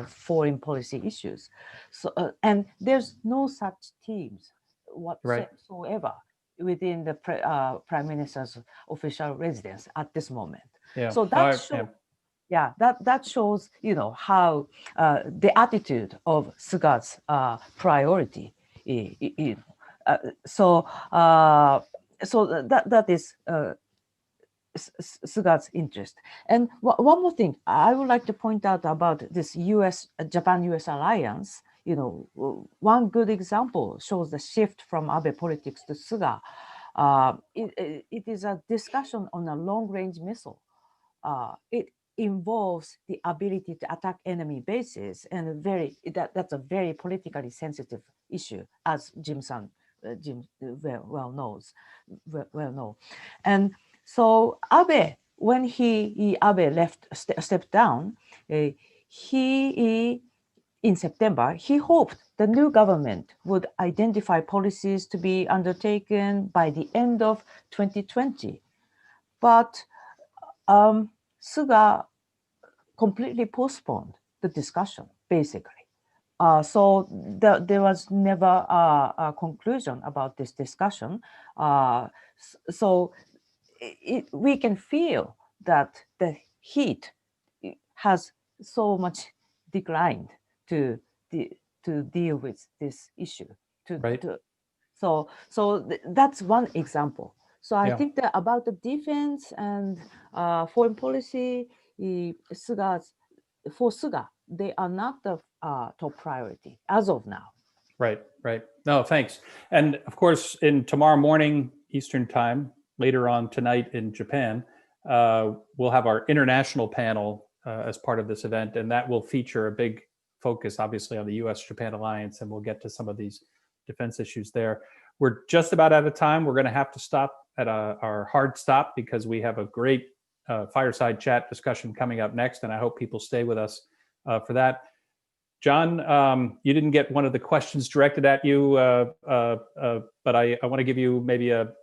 [SPEAKER 4] foreign policy issues. So and there's no such teams whatsoever within the Prime Minister's official residence at this moment.
[SPEAKER 3] Yeah.
[SPEAKER 4] So that shows, how the attitude of Suga's priority. So that is Suga's interest. And one more thing I would like to point out about this Japan-US alliance. One good example shows the shift from Abe politics to Suga. It is a discussion on a long-range missile. It involves the ability to attack enemy bases, and that's a very politically sensitive issue, as Jim well knows. And so Abe, when Abe stepped down, in September, he hoped the new government would identify policies to be undertaken by the end of 2020. But Suga completely postponed the discussion, basically. So there was never a conclusion about this discussion. So we can feel that the heat has so much declined to deal with this issue.
[SPEAKER 3] Right.
[SPEAKER 4] That's one example. So I
[SPEAKER 3] Yeah.
[SPEAKER 4] think that about the defense and foreign policy, for Suga, they are not the top priority as of now.
[SPEAKER 3] Right. No, thanks. And of course, in tomorrow morning Eastern time, later on tonight in Japan, we'll have our international panel as part of this event, and that will feature a big focus, obviously, on the U.S. Japan alliance, and we'll get to some of these defense issues there. We're just about out of time. We're going to have to stop at our hard stop because we have a great fireside chat discussion coming up next, and I hope people stay with us for that. John, you didn't get one of the questions directed at you, but I want to give you maybe a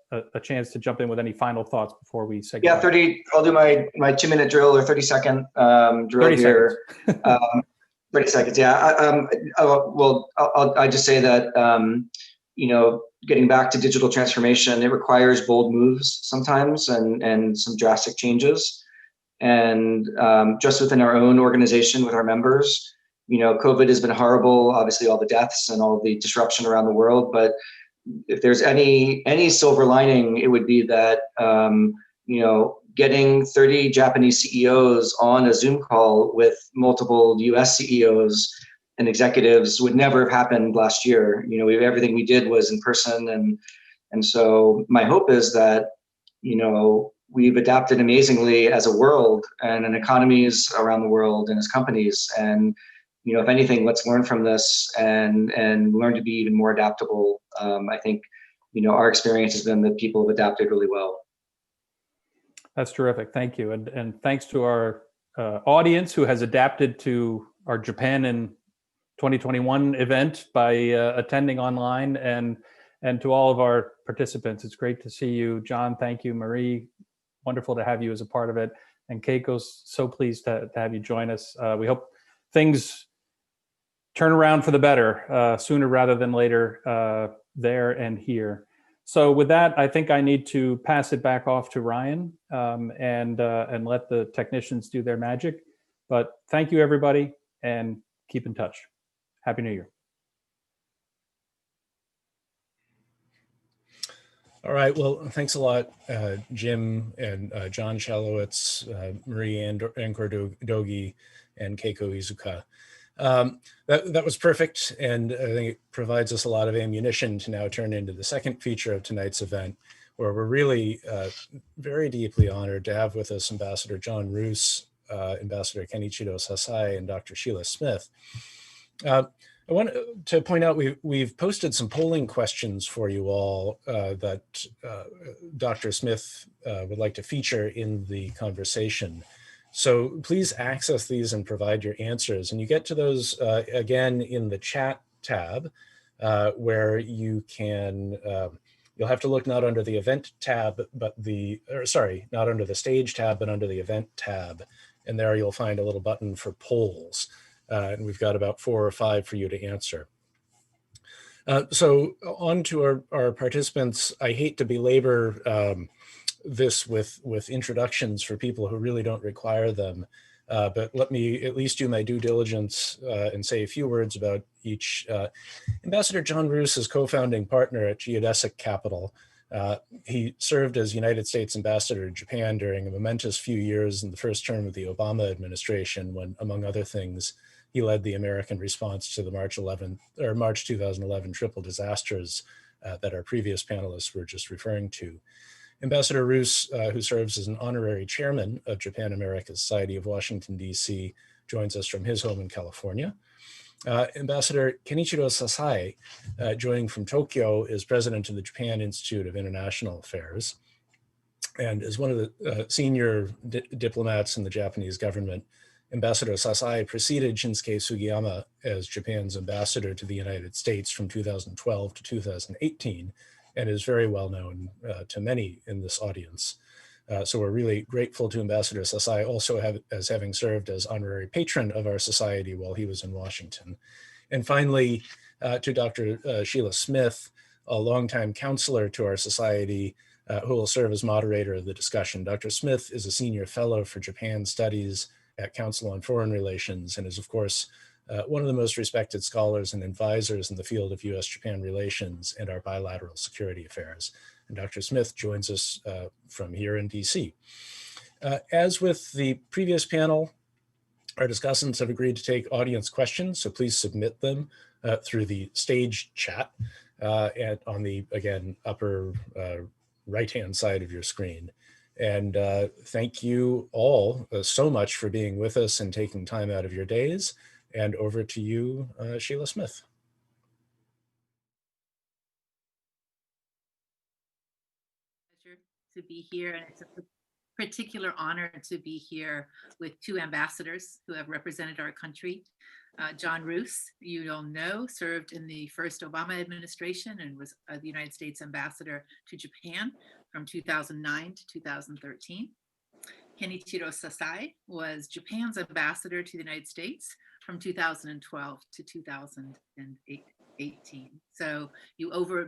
[SPEAKER 3] chance to jump in with any final thoughts before we say goodbye.
[SPEAKER 5] 30, I'll do my 2-minute drill or 30-second drill
[SPEAKER 3] 30
[SPEAKER 5] here.
[SPEAKER 3] seconds.
[SPEAKER 5] 30 seconds, yeah. I just say that, getting back to digital transformation, it requires bold moves sometimes and some drastic changes. And just within our own organization with our members, COVID has been horrible, obviously all the deaths and all the disruption around the world. But if there's any silver lining, it would be that, getting 30 Japanese CEOs on a Zoom call with multiple US CEOs and executives would never have happened last year. Everything we did was in person. And so my hope is that, we've adapted amazingly as a world and in economies around the world and as companies. And if anything, let's learn from this and learn to be even more adaptable. I think, our experience has been that people have adapted really well.
[SPEAKER 3] That's terrific. Thank you. And thanks to our audience who has adapted to our Japan in 2021 event by attending online, and to all of our participants. It's great to see you. John, thank you. Marie, wonderful to have you as a part of it. And Keiko's so pleased to have you join us. We hope things turn around for the better sooner rather than later there and here. So with that, I think I need to pass it back off to Ryan and let the technicians do their magic. But thank you, everybody, and keep in touch. Happy New Year.
[SPEAKER 2] All right. Well, thanks a lot, Jim and John Shalowitz, Marie Anchordoguy, and Keiko Izuka. That was perfect, and I think it provides us a lot of ammunition to now turn into the second feature of tonight's event, where we're really very deeply honored to have with us Ambassador John Roos, Ambassador Kenichiro Sasai, and Dr. Sheila Smith. I want to point out we've posted some polling questions for you all that Dr. Smith would like to feature in the conversation. So please access these and provide your answers. And you get to those again in the chat tab, where you can, you'll have to look not under the event tab, but not under the stage tab, but under the event tab. And there you'll find a little button for polls. And we've got about 4 or 5 for you to answer. So on to our participants. I hate to belabor this with introductions for people who really don't require them, but let me at least do my due diligence and say a few words about each. Ambassador John Roos is co-founding partner at Geodesic Capital. He served as United States Ambassador to Japan during a momentous few years in the first term of the Obama administration, when, among other things, he led the American response to the March 2011 triple disasters that our previous panelists were just referring to. Ambassador Roos, who serves as an honorary chairman of Japan America Society of Washington, D.C., joins us from his home in California. Ambassador Kenichiro Sasai, joining from Tokyo, is president of the Japan Institute of International Affairs and is one of the senior diplomats in the Japanese government. Ambassador Sasai preceded Shinsuke Sugiyama as Japan's ambassador to the United States from 2012 to 2018, and is very well known to many in this audience. So we're really grateful to Ambassador Sasai also as having served as honorary patron of our society while he was in Washington. And finally, to Dr. Sheila Smith, a longtime counselor to our society, who will serve as moderator of the discussion. Dr. Smith is a senior fellow for Japan Studies at Council on Foreign Relations and is, of course, one of the most respected scholars and advisors in the field of U.S. Japan relations and our bilateral security affairs. And Dr. Smith joins us from here in DC. As with the previous panel, our discussants have agreed to take audience questions, so please submit them through the stage chat and on the, again, upper right-hand side of your screen. And thank you all so much for being with us and taking time out of your days. And over to you, Sheila Smith.
[SPEAKER 7] Pleasure to be here, and it's a particular honor to be here with two ambassadors who have represented our country. John Roos, you all know, served in the first Obama administration and was the United States ambassador to Japan from 2009 to 2013. Kenichiro Sasai was Japan's ambassador to the United States from 2012 to 2018. So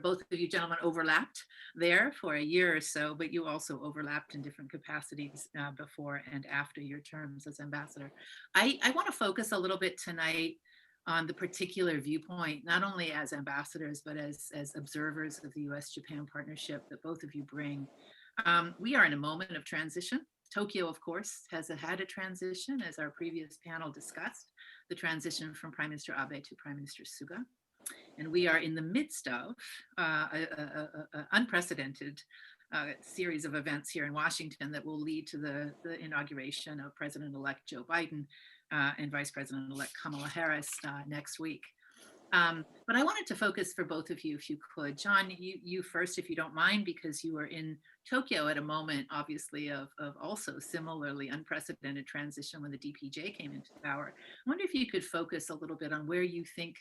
[SPEAKER 7] both of you gentlemen overlapped there for a year or so, but you also overlapped in different capacities before and after your terms as ambassador. I want to focus a little bit tonight on the particular viewpoint, not only as ambassadors, but as observers of the U.S. Japan partnership that both of you bring. We are in a moment of transition. Tokyo, of course, has had a transition, as our previous panel discussed, the transition from Prime Minister Abe to Prime Minister Suga. And we are in the midst of an unprecedented series of events here in Washington that will lead to the inauguration of President-elect Joe Biden and Vice President-elect Kamala Harris next week. But I wanted to focus for both of you, if you could. John, you first, if you don't mind, because you were in Tokyo at a moment, obviously, of also similarly unprecedented transition when the DPJ came into power. I wonder if you could focus a little bit on where you think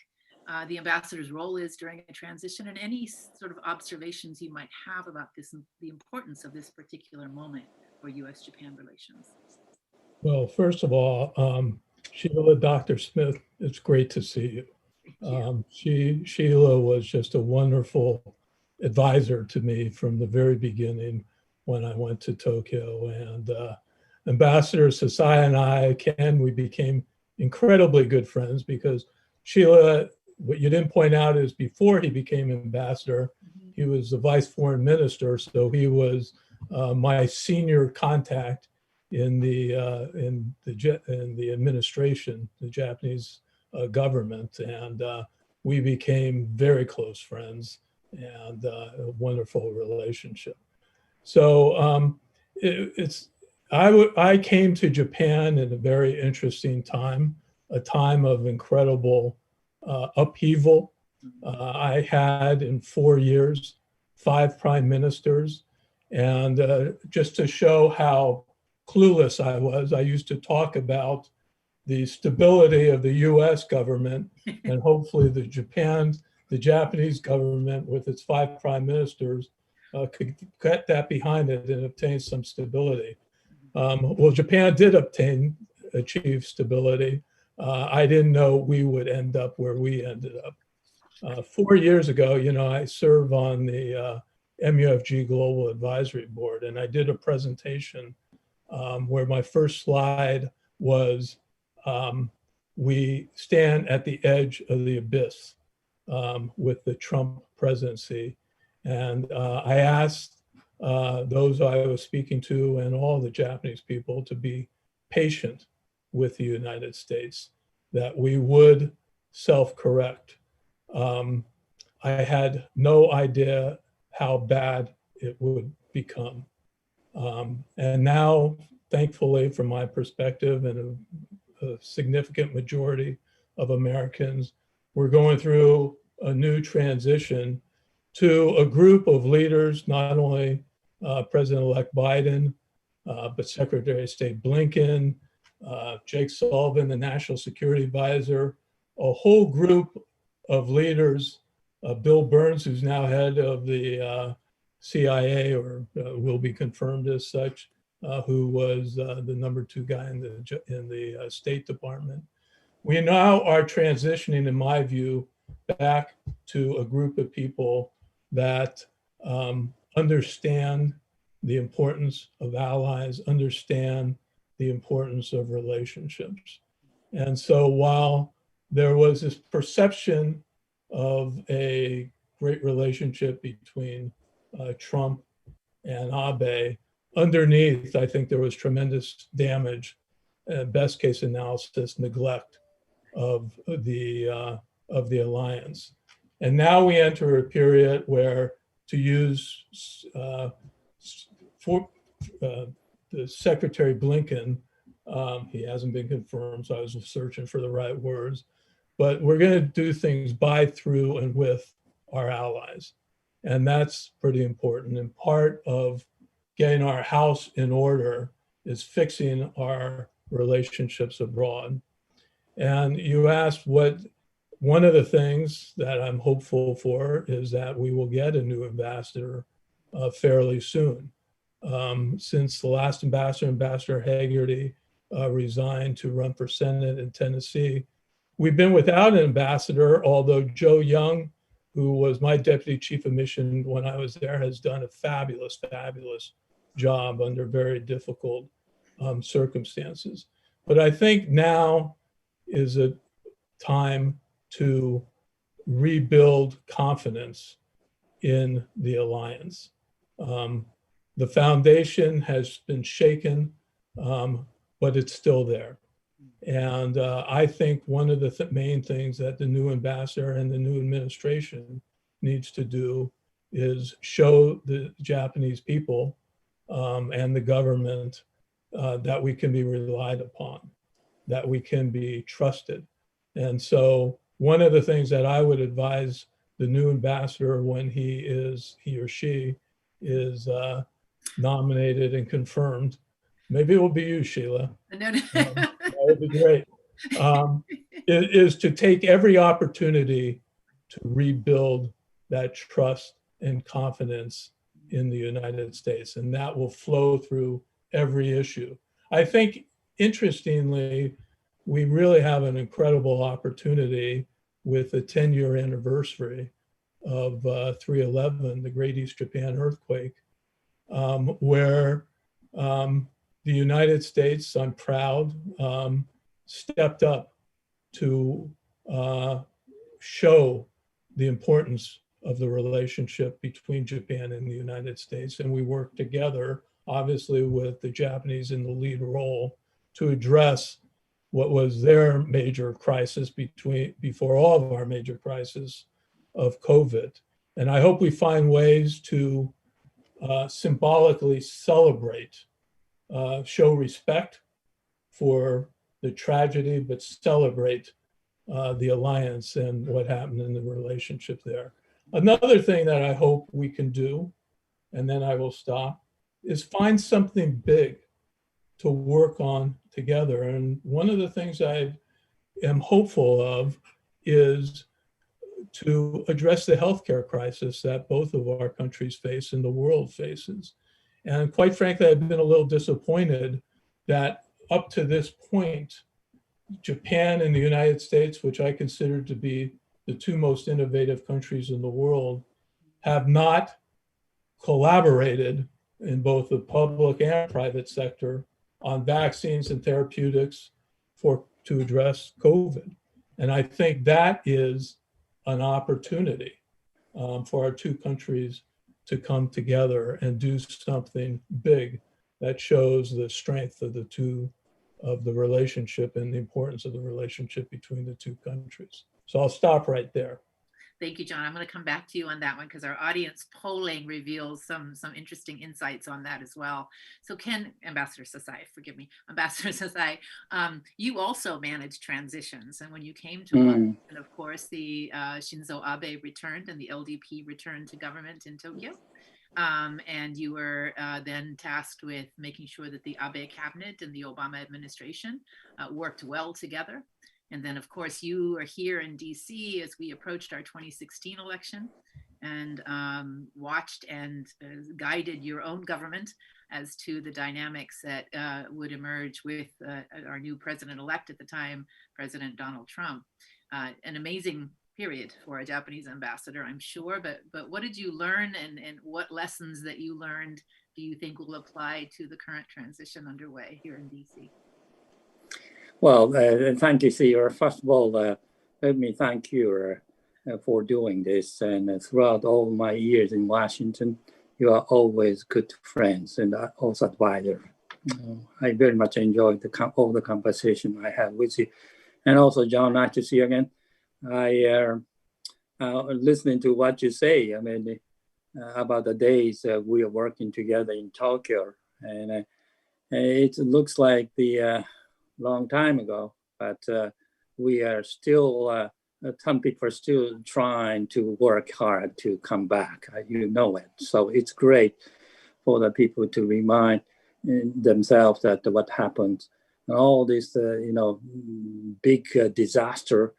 [SPEAKER 7] the ambassador's role is during a transition and any sort of observations you might have about this, the importance of this particular moment for U.S.-Japan relations.
[SPEAKER 8] Well, first of all, Sheila, Dr. Smith, it's great to see you. Sheila was just a wonderful advisor to me from the very beginning when I went to Tokyo. And Ambassador Sasai and I, Ken, we became incredibly good friends because Sheila, what you didn't point out is before he became ambassador, he was the vice foreign minister. So he was my senior contact in the administration, the Japanese government, and we became very close friends and a wonderful relationship. So I came to Japan in a very interesting time, a time of incredible upheaval. I had in 4 years 5 prime ministers, and just to show how clueless I was, I used to talk about the stability of the U.S. government and hopefully the Japanese government with its 5 prime ministers could get that behind it and obtain some stability. Well, Japan did achieve stability. I didn't know we would end up where we ended up. 4 years ago, I serve on the MUFG Global Advisory Board, and I did a presentation where my first slide was we stand at the edge of the abyss with the Trump presidency. And I asked those I was speaking to and all the Japanese people to be patient with the United States, that we would self-correct. I had no idea how bad it would become. And now, thankfully, from my perspective and a significant majority of Americans, we're going through a new transition to a group of leaders, not only President-elect Biden, but Secretary of State Blinken, Jake Sullivan, the National Security Advisor, a whole group of leaders, Bill Burns, who's now head of the CIA, or will be confirmed as such, who was the #2 guy in the State Department. We now are transitioning, in my view, back to a group of people that understand the importance of allies, understand the importance of relationships. And so while there was this perception of a great relationship between Trump and Abe. Underneath, I think there was tremendous damage, best case analysis, neglect of the alliance. And now we enter a period where, to use the Secretary Blinken, he hasn't been confirmed, so I was searching for the right words, but we're going to do things by, through, and with our allies. And that's pretty important. And part of getting our house in order is fixing our relationships abroad. And you asked what, one of the things that I'm hopeful for is that we will get a new ambassador fairly soon. Since the last ambassador, Ambassador Hagerty, resigned to run for Senate in Tennessee, we've been without an ambassador, although Joe Young, who was my deputy chief of mission when I was there, has done a fabulous, fabulous job under very difficult circumstances. But I think now is a time to rebuild confidence in the alliance. The foundation has been shaken, but it's still there. And I think one of the main things that the new ambassador and the new administration needs to do is show the Japanese people and the government that we can be relied upon, that we can be trusted. And so one of the things that I would advise the new ambassador when he or she is nominated and confirmed, maybe it will be you, Sheila.
[SPEAKER 7] No, no.
[SPEAKER 8] That would be great. Is to take every opportunity to rebuild that trust and confidence in the United States. And that will flow through every issue. I think, interestingly, we really have an incredible opportunity with the 10-year anniversary of 3/11, the Great East Japan earthquake, where the United States, I'm proud, stepped up to show the importance of the relationship between Japan and the United States. And we worked together, obviously, with the Japanese in the lead role to address what was their major crisis before all of our major crises of COVID. And I hope we find ways to symbolically celebrate, show respect for the tragedy, but celebrate the alliance and what happened in the relationship there. Another thing that I hope we can do, and then I will stop, is find something big to work on together. And one of the things I am hopeful of is to address the healthcare crisis that both of our countries face and the world faces. And quite frankly, I've been a little disappointed that up to this point, Japan and the United States, which I consider to be the two most innovative countries in the world, have not collaborated in both the public and private sector on vaccines and therapeutics to address COVID. And I think that is an opportunity for our two countries to come together and do something big that shows the strength of the relationship and the importance of the relationship between the two countries. So I'll stop right there.
[SPEAKER 7] Thank you, John. I'm going to come back to you on that one because our audience polling reveals some interesting insights on that as well. So Ambassador Sasai, forgive me, Ambassador Sasai, you also managed transitions. And when you came to Washington, of course, the Shinzo Abe returned and the LDP returned to government in Tokyo. And you were then tasked with making sure that the Abe cabinet and the Obama administration worked well together. And then, of course, you are here in DC as we approached our 2016 election and watched and guided your own government as to the dynamics that would emerge with our new president-elect at the time, President Donald Trump. An amazing period for a Japanese ambassador, I'm sure, but what did you learn and what lessons that you learned do you think will apply to the current transition underway here in DC?
[SPEAKER 9] Well, thank you, Sierra. First of all, let me thank you for doing this. And throughout all my years in Washington, you are always good friends and also advisor. I very much enjoyed all the conversation I had with you. And also, John, nice to see you again. I listening to what you say, I mean, about the days we are working together in Tokyo. And it looks like the long time ago, but we are still, some people are still trying to work hard to come back. You know it. So it's great for the people to remind themselves that what happened, all this, big disaster,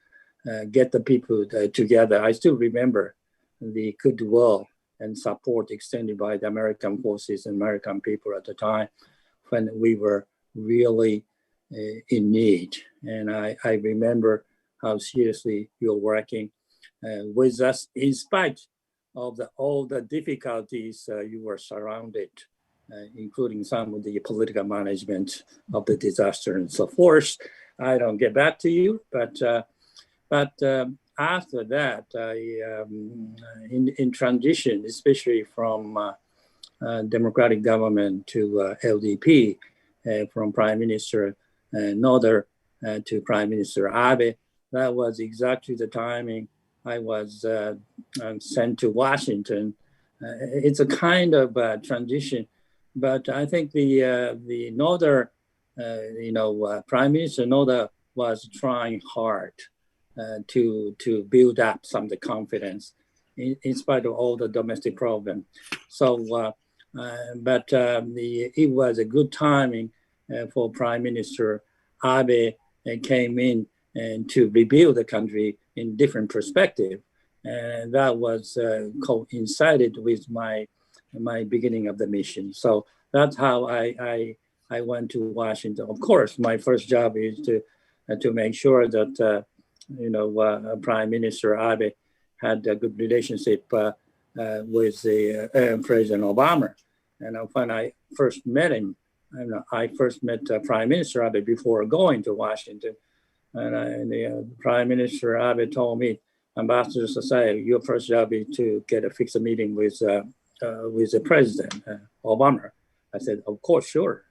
[SPEAKER 9] get the people together. I still remember the goodwill and support extended by the American forces and American people at the time when we were really in need. And I remember how seriously you're working with us in spite of all the difficulties you were surrounded, including some of the political management of the disaster and so forth. I don't get back to you, but after that, in transition, especially from democratic government to LDP, from Prime Minister Noda to Prime Minister Abe, that was exactly the timing I was sent to Washington. It's a kind of transition, but I think the Noda, Prime Minister Noda was trying hard to build up some of the confidence in spite of all the domestic problem. So, it was a good timing for Prime Minister Abe came in and to rebuild the country in different perspective. And that was coincided with my beginning of the mission. So that's how I went to Washington. Of course, my first job is to make sure that Prime Minister Abe had a good relationship with the President Obama. And when I first met him, I first met Prime Minister Abe before going to Washington. And the Prime Minister Abe told me, Ambassador Sasai, your first job is to get a fixed meeting with the President Obama. I said, of course, sure.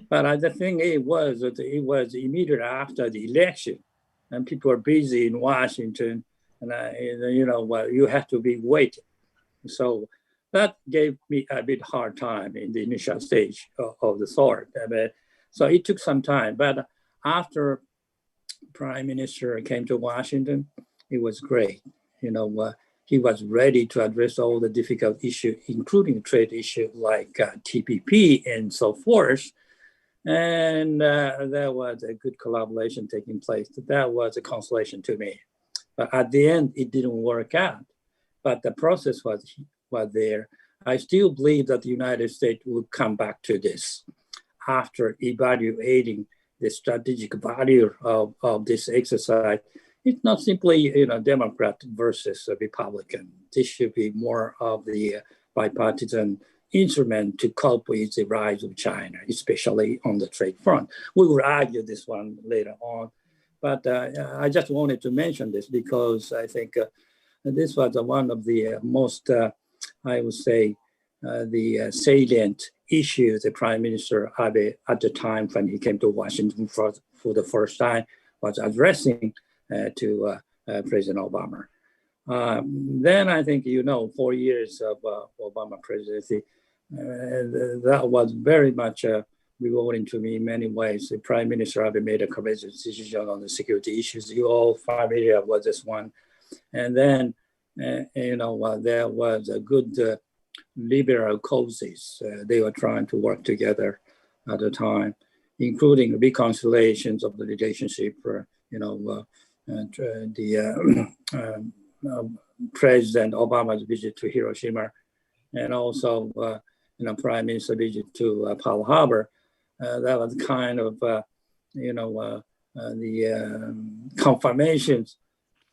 [SPEAKER 9] But the thing it was immediately after the election, and people are busy in Washington, and you have to be waiting. So that gave me a bit hard time in the initial stage of the sort. So it took some time, but after Prime Minister came to Washington, it was great. He was ready to address all the difficult issues, including trade issues like TPP and so forth. And there was a good collaboration taking place. That was a consolation to me. But at the end, it didn't work out. But the process was there. I still believe that the United States would come back to this after evaluating the strategic value of this exercise. It's not simply Democrat versus Republican. This should be more of the bipartisan instrument to cope with the rise of China, especially on the trade front. We will argue this one later on, but I just wanted to mention this because I think this was one of the most, I would say, the salient issues the Prime Minister Abe at the time when he came to Washington for the first time was addressing to President Obama. Then I think 4 years of Obama presidency, that was very much rewarding to me in many ways. The Prime Minister Abe made a courageous decision on the security issues. You all familiar with this one. And then, there was a good liberal causes. They were trying to work together at the time, including reconciliations of the relationship, President Obama's visit to Hiroshima, and also Prime Minister visit to Pearl Harbor. That was kind of the confirmations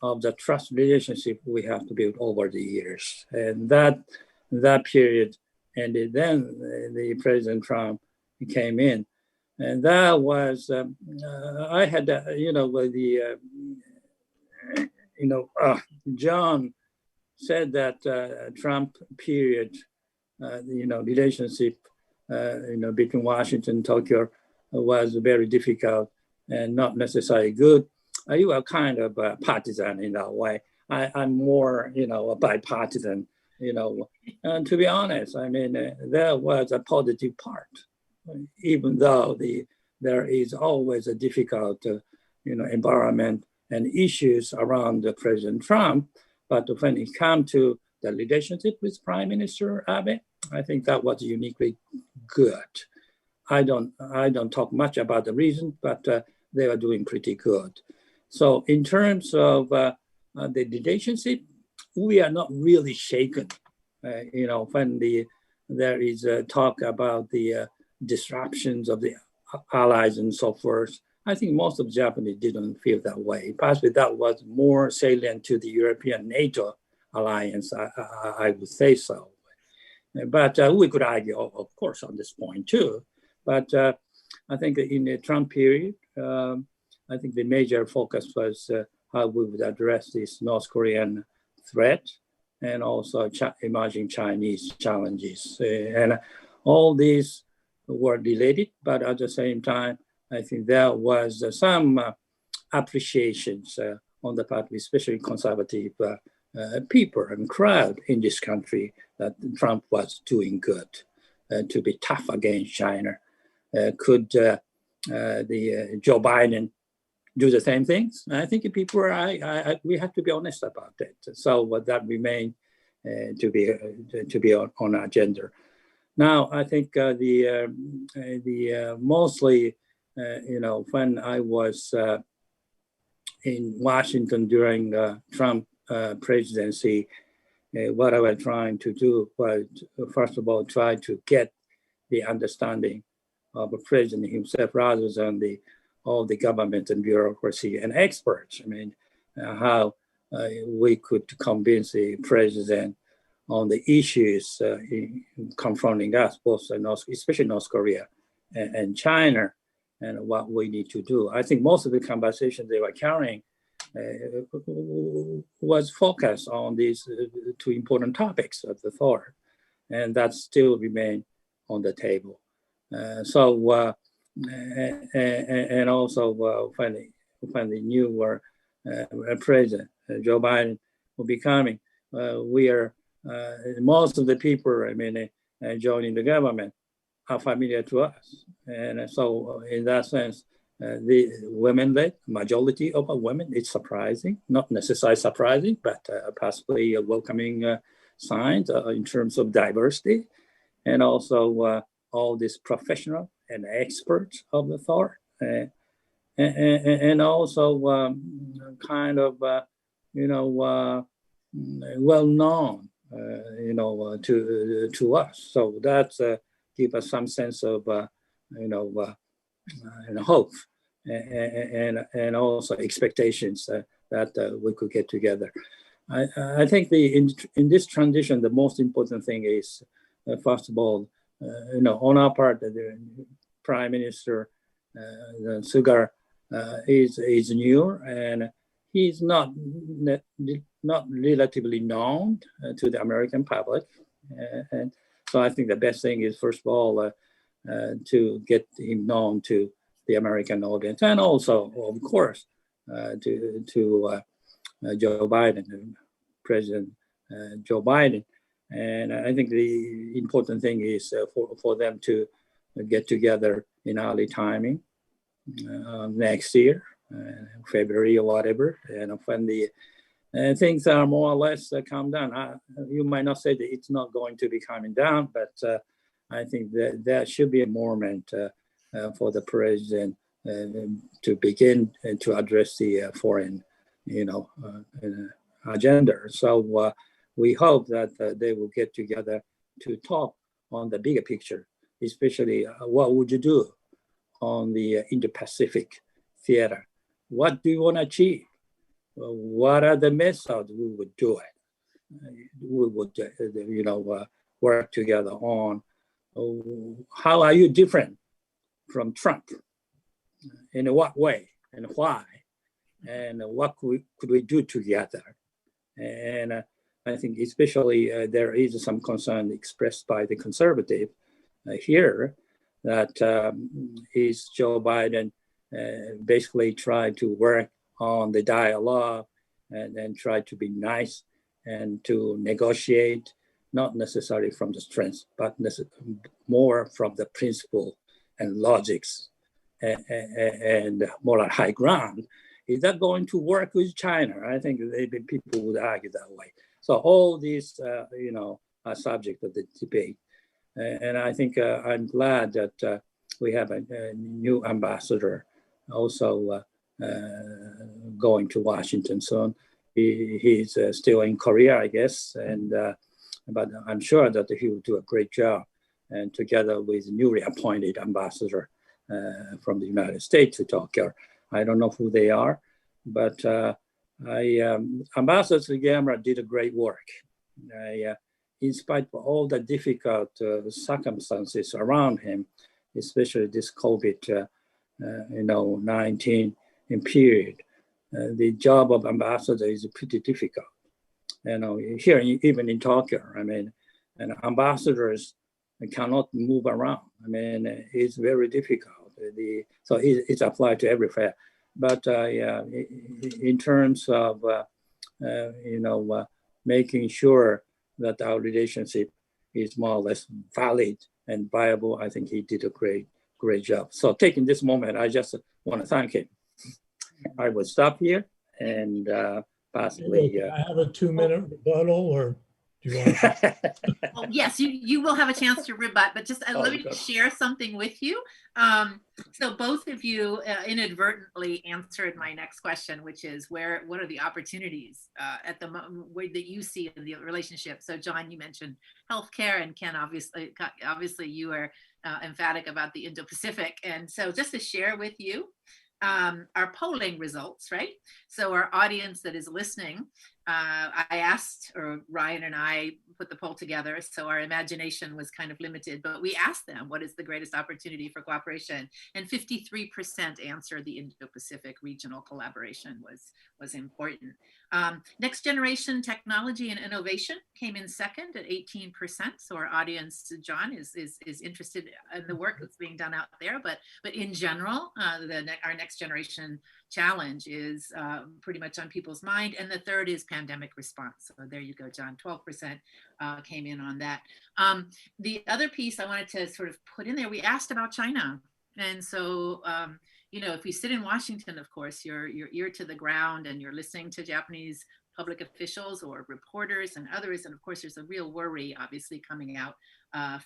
[SPEAKER 9] of the trust relationship we have to build over the years, and that period ended. Then the President Trump came in, and that was I had John said that Trump period, relationship, between Washington and Tokyo was very difficult and not necessarily good. You are kind of a partisan in that way. I'm more, a bipartisan, and to be honest, I mean, there was a positive part, even though there is always a difficult, environment and issues around President Trump. But when it comes to the relationship with Prime Minister Abe, I think that was uniquely good. I don't talk much about the reason, but they are doing pretty good. So in terms of the relationship, we are not really shaken. When there is talk about the disruptions of the allies and so forth, I think most of the Japanese didn't feel that way. Possibly that was more salient to the European NATO alliance, I would say so. But we could argue, of course, on this point too. But I think in the Trump period, I think the major focus was how we would address this North Korean threat and also emerging Chinese challenges. And all these were related, but at the same time, I think there was some appreciations on the part of especially conservative people and crowd in this country that Trump was doing good to be tough against China. Could the Joe Biden do the same things? I think people we have to be honest about it. So that remains to be on our agenda. Now, I think the mostly, when I was in Washington during Trump presidency, what I was trying to do was, first of all, try to get the understanding of the president himself rather than all the government and bureaucracy and experts. I mean, how we could convince the president on the issues confronting us, both especially North Korea and China, and what we need to do. I think most of the conversations they were carrying was focused on these two important topics of the thought, and that still remain on the table. And also when the new president Joe Biden will be coming, we are most of the people, joining the government are familiar to us, and so in that sense, the women-led majority of women, it's surprising, not necessarily surprising, but possibly a welcoming signs in terms of diversity, and also all these professional and experts of the thought, and also kind of well known, to us. So that give us some sense of and hope, and also expectations that we could get together. I think in this transition, the most important thing is, first of all, on our part, the Prime Minister Suga is new, and he's not relatively known to the American public, and so I think the best thing is, first of all, to get him known to the American audience, and also, of course, to Joe Biden, President Joe Biden. And I think the important thing is for them to get together in early timing next year, February or whatever, and when the things are more or less calm down. You might not say that it's not going to be calming down, but I think that there should be a moment for the president to begin to address the foreign, agenda. So we hope that they will get together to talk on the bigger picture, especially what would you do on the Indo-Pacific theater? What do you want to achieve? What are the methods we would do it? We would, work together on how are you different from Trump? In what way and why? and what could we do together? And I think especially there is some concern expressed by the conservative here that is Joe Biden basically tried to work on the dialogue and then try to be nice and to negotiate, not necessarily from the strength, but more from the principle and logics and moral high ground. Is that going to work with China? I think people would argue that way. So all these, are subject of the debate. And I think I'm glad that we have a new ambassador also going to Washington soon. He's still in Korea, I guess, but I'm sure that he will do a great job. And together with newly appointed ambassador from the United States to Tokyo, I don't know who they are, but Ambassador Sugiyama did a great work. In spite of all the difficult circumstances around him, especially this COVID-19 period, the job of ambassador is pretty difficult. Here, even in Tokyo, and ambassadors cannot move around. It's very difficult. So it's applied to everywhere. But in terms of, making sure that our relationship is more or less valid and viable, I think he did a great job. So taking this moment, I just want to thank him. I will stop here and possibly.
[SPEAKER 8] I have a 2-minute rebuttal, or do you want to?
[SPEAKER 7] Well, yes, you will have a chance to rebut, but just let me share something with you. So both of you inadvertently answered my next question, which is what are the opportunities at the moment that you see in the relationship? So John, you mentioned healthcare, and Ken, obviously you are emphatic about the Indo-Pacific. And so just to share with you our polling results, right? So our audience that is listening, I asked, or Ryan and I put the poll together, so our imagination was kind of limited, but we asked them, what is the greatest opportunity for cooperation? And 53% answered the Indo-Pacific regional collaboration was important. Next generation technology and innovation came in second at 18%. So our audience, John, is interested in the work that's being done out there, but in general, our next generation challenge is pretty much on people's mind. And the third is pandemic response. So there you go, John, 12% came in on that. The other piece I wanted to sort of put in there, we asked about China. And so, if you sit in Washington, of course, you're ear to the ground and you're listening to Japanese public officials or reporters and others. And of course, there's a real worry, obviously, coming out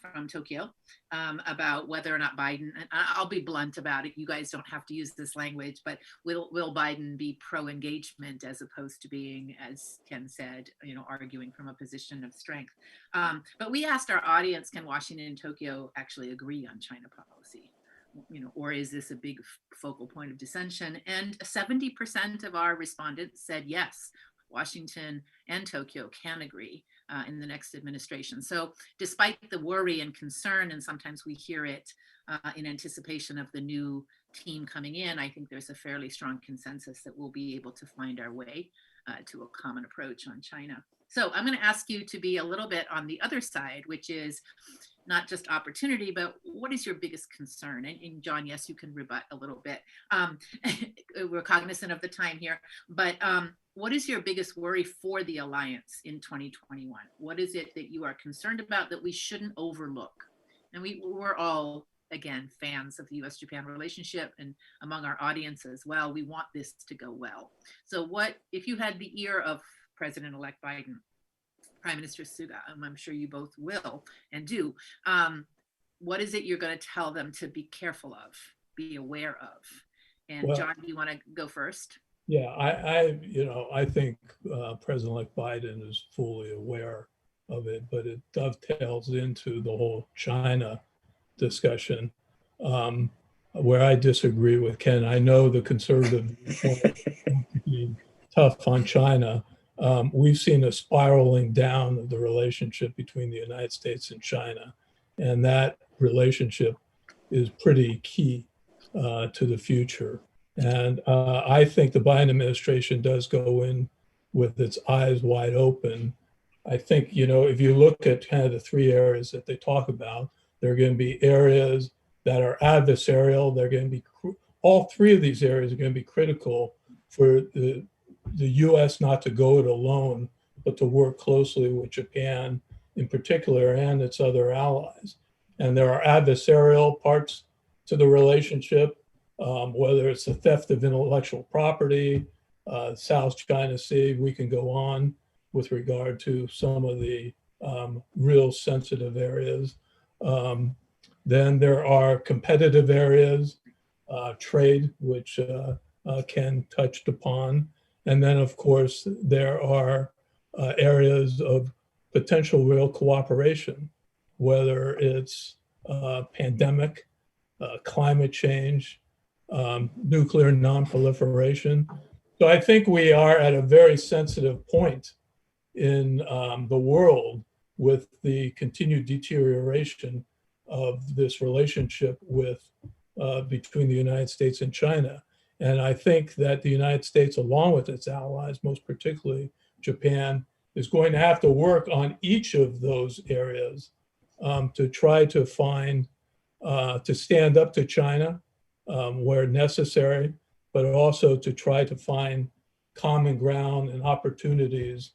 [SPEAKER 7] from Tokyo about whether or not Biden, and I'll be blunt about it, you guys don't have to use this language, but will Biden be pro-engagement as opposed to being, as Ken said, arguing from a position of strength. But we asked our audience, can Washington and Tokyo actually agree on China policy? Or is this a big focal point of dissension? And 70% of our respondents said yes, Washington and Tokyo can agree in the next administration. So despite the worry and concern, and sometimes we hear it in anticipation of the new team coming in, I think there's a fairly strong consensus that we'll be able to find our way to a common approach on China. So I'm going to ask you to be a little bit on the other side, which is not just opportunity, but what is your biggest concern? And John, yes, you can rebut a little bit. We're cognizant of the time here, but what is your biggest worry for the alliance in 2021? What is it that you are concerned about that we shouldn't overlook? And we're all, again, fans of the U.S. Japan relationship, and among our audience as well, we want this to go well. So what, if you had the ear of President-elect Biden, Prime Minister Suga, I'm sure you both will and do, what is it you're going to tell them to be careful of, be aware of? And well, John, do you want to go first?
[SPEAKER 8] Yeah, I think President-elect Biden is fully aware of it, but it dovetails into the whole China discussion, where I disagree with Ken. I know the conservative being tough on China. We've seen a spiraling down of the relationship between the United States and China, and that relationship is pretty key to the future. And I think the Biden administration does go in with its eyes wide open. I think, if you look at kind of the three areas that they talk about, there are going to be areas that are adversarial. They're going to be, all three of these areas are going to be critical for the U.S. not to go it alone, but to work closely with Japan in particular and its other allies. And there are adversarial parts to the relationship, whether it's the theft of intellectual property, South China Sea, we can go on with regard to some of the real sensitive areas. Then there are competitive areas, trade, which Ken touched upon. And then, of course, there are areas of potential real cooperation, whether it's pandemic, climate change, nuclear non-proliferation. So I think we are at a very sensitive point in the world with the continued deterioration of this relationship between the United States and China. And I think that the United States, along with its allies, most particularly Japan, is going to have to work on each of those areas to try to find, to stand up to China where necessary, but also to try to find common ground and opportunities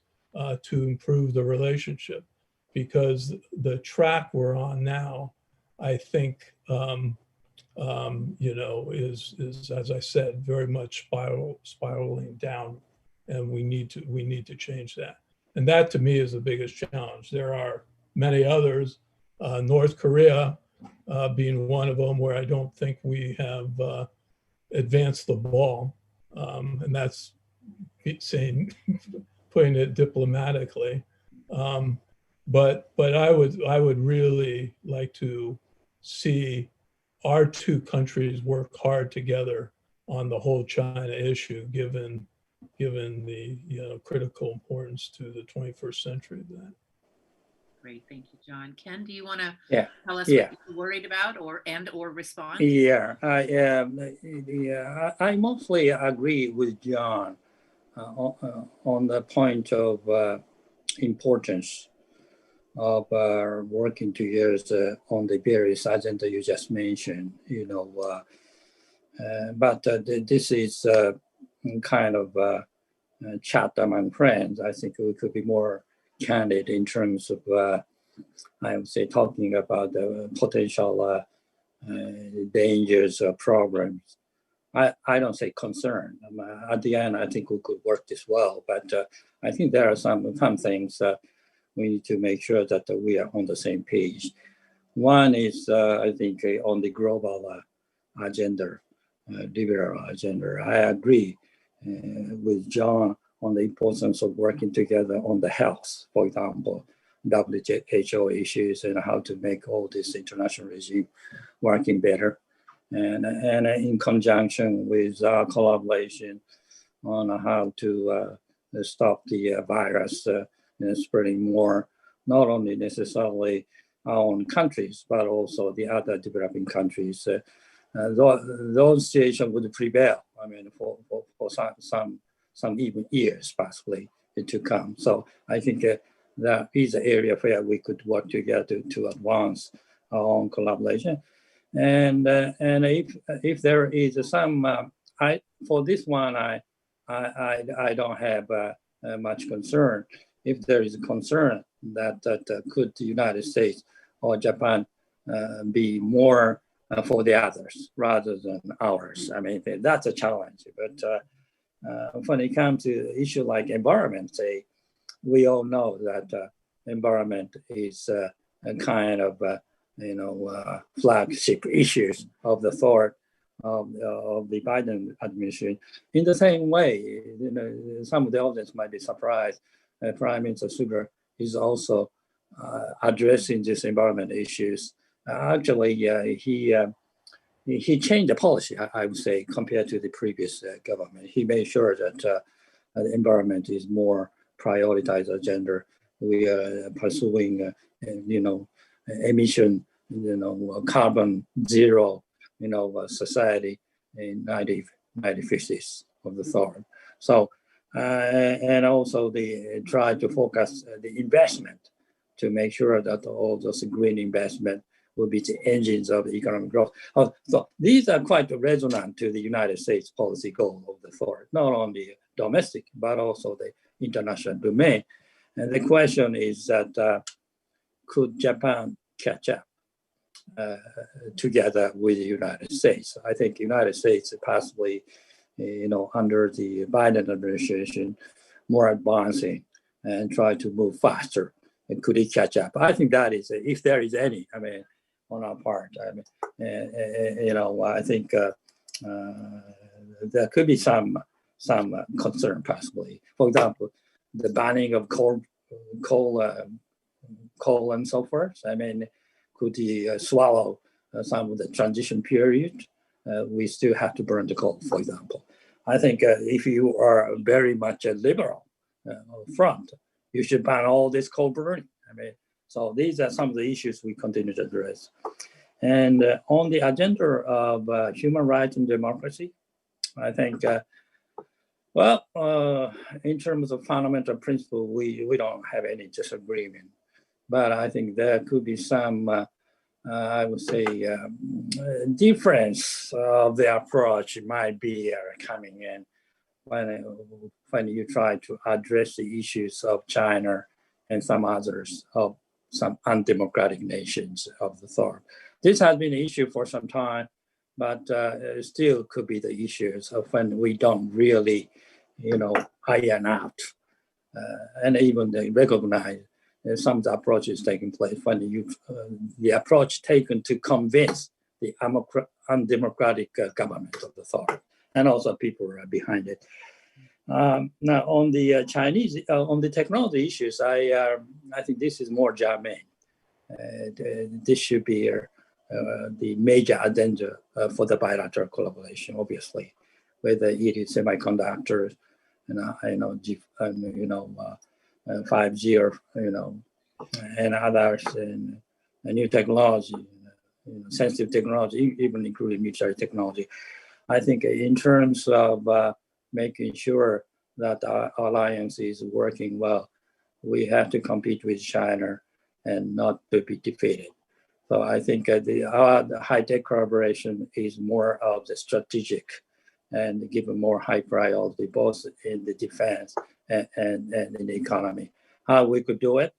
[SPEAKER 8] to improve the relationship. Because the track we're on now, I think, is, as I said, very much spiraling down, and we need to change that. And that, to me, is the biggest challenge. There are many others, North Korea being one of them, where I don't think we have advanced the ball, and that's putting it diplomatically. But I would really like to see our two countries work hard together on the whole China issue, given the critical importance to the 21st century of that.
[SPEAKER 7] Great, thank you, John. Ken, do you want to tell us what you're worried about or respond?
[SPEAKER 9] Yeah, I mostly agree with John on the point of importance of working together on the various agenda you just mentioned, but this is kind of Chatham and friends. I think we could be more candid in terms of, I would say, talking about the potential dangers or problems. I don't say concern. At the end, I think we could work this well, but I think there are some things we need to make sure that we are on the same page. One is, I think, on the global agenda, liberal agenda. I agree with John on the importance of working together on the health, for example, WHO issues and how to make all this international regime working better. And in conjunction with collaboration on how to stop the virus spreading more, not only necessarily our own countries, but also the other developing countries. Those situations would prevail, I mean, for some even years possibly to come. So I think that is an area where we could work together to advance our own collaboration. And if there is some, for this one, I don't have much concern. If there is a concern that could the United States or Japan be more for the others rather than ours, I mean, that's a challenge. But when it comes to issue like environment, say, we all know that environment is a kind of flagship issues of the thought of the Biden administration. In the same way, some of the audience might be surprised. Prime Minister Suga is also addressing these environment issues. Actually, he changed the policy, I would say, compared to the previous government. He made sure that the environment is more prioritized agenda. We are pursuing, emission, carbon zero, society in beneficiaries of the thought. So, and also they try to focus the investment to make sure that all those green investment will be the engines of economic growth. So these are quite resonant to the United States policy goal of the thought, not only domestic, but also the international domain. And the question is that could Japan catch up together with the United States? I think United States possibly, under the Biden administration, more advancing and try to move faster. And could it catch up? I think that is, if there is any, on our part, I think there could be some concern possibly. For example, the banning of coal and so forth. Could he swallow some of the transition period? We still have to burn the coal, for example. I think if you are very much a liberal front, you should ban all this coal burning. So these are some of the issues we continue to address. And on the agenda of human rights and democracy, I think, in terms of fundamental principle, we don't have any disagreement. But I think there could be some, I would say, difference of the approach might be coming in when you try to address the issues of China and some others of some undemocratic nations of the thought. This has been an issue for some time, but still could be the issues of when we don't really, iron out and even they recognize some of the approaches taking place when the approach taken to convince the undemocratic government of the thought, and also people are behind it. Now on the Chinese, on the technology issues, I think this is more germane. This should be the major agenda for the bilateral collaboration, obviously, whether it is semiconductors, 5G or and others, and new technology, sensitive technology, even including military technology. I think in terms of making sure that our alliance is working well, we have to compete with China and not to be defeated. So I think our high-tech collaboration is more of the strategic and given more high priority, both in the defense and in the economy. How we could do it?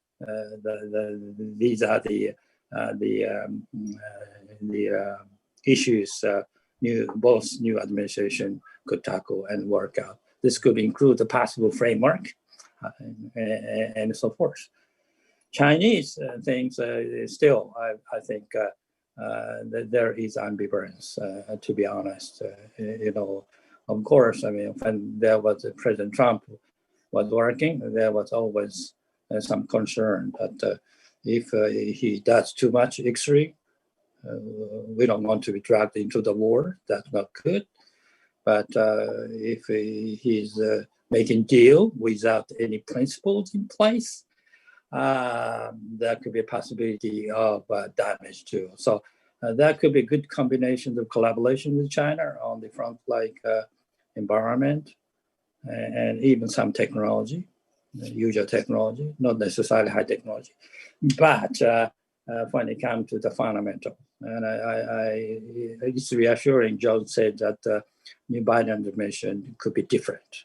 [SPEAKER 9] These are the issues both new administration could tackle and work out. This could include the possible framework and so forth. Chinese things still, I think that there is ambivalence, to be honest. Of course, when there was President Trump was working, there was always some concern that if he does too much extreme, we don't want to be dragged into the war. That's not good. But if he's making deal without any principles in place, there could be a possibility of damage too. So that could be a good combination of collaboration with China on the front, like environment and even some technology, usual technology, not necessarily high technology. But when it comes to the fundamental, and it's reassuring. John said that new Biden administration could be different.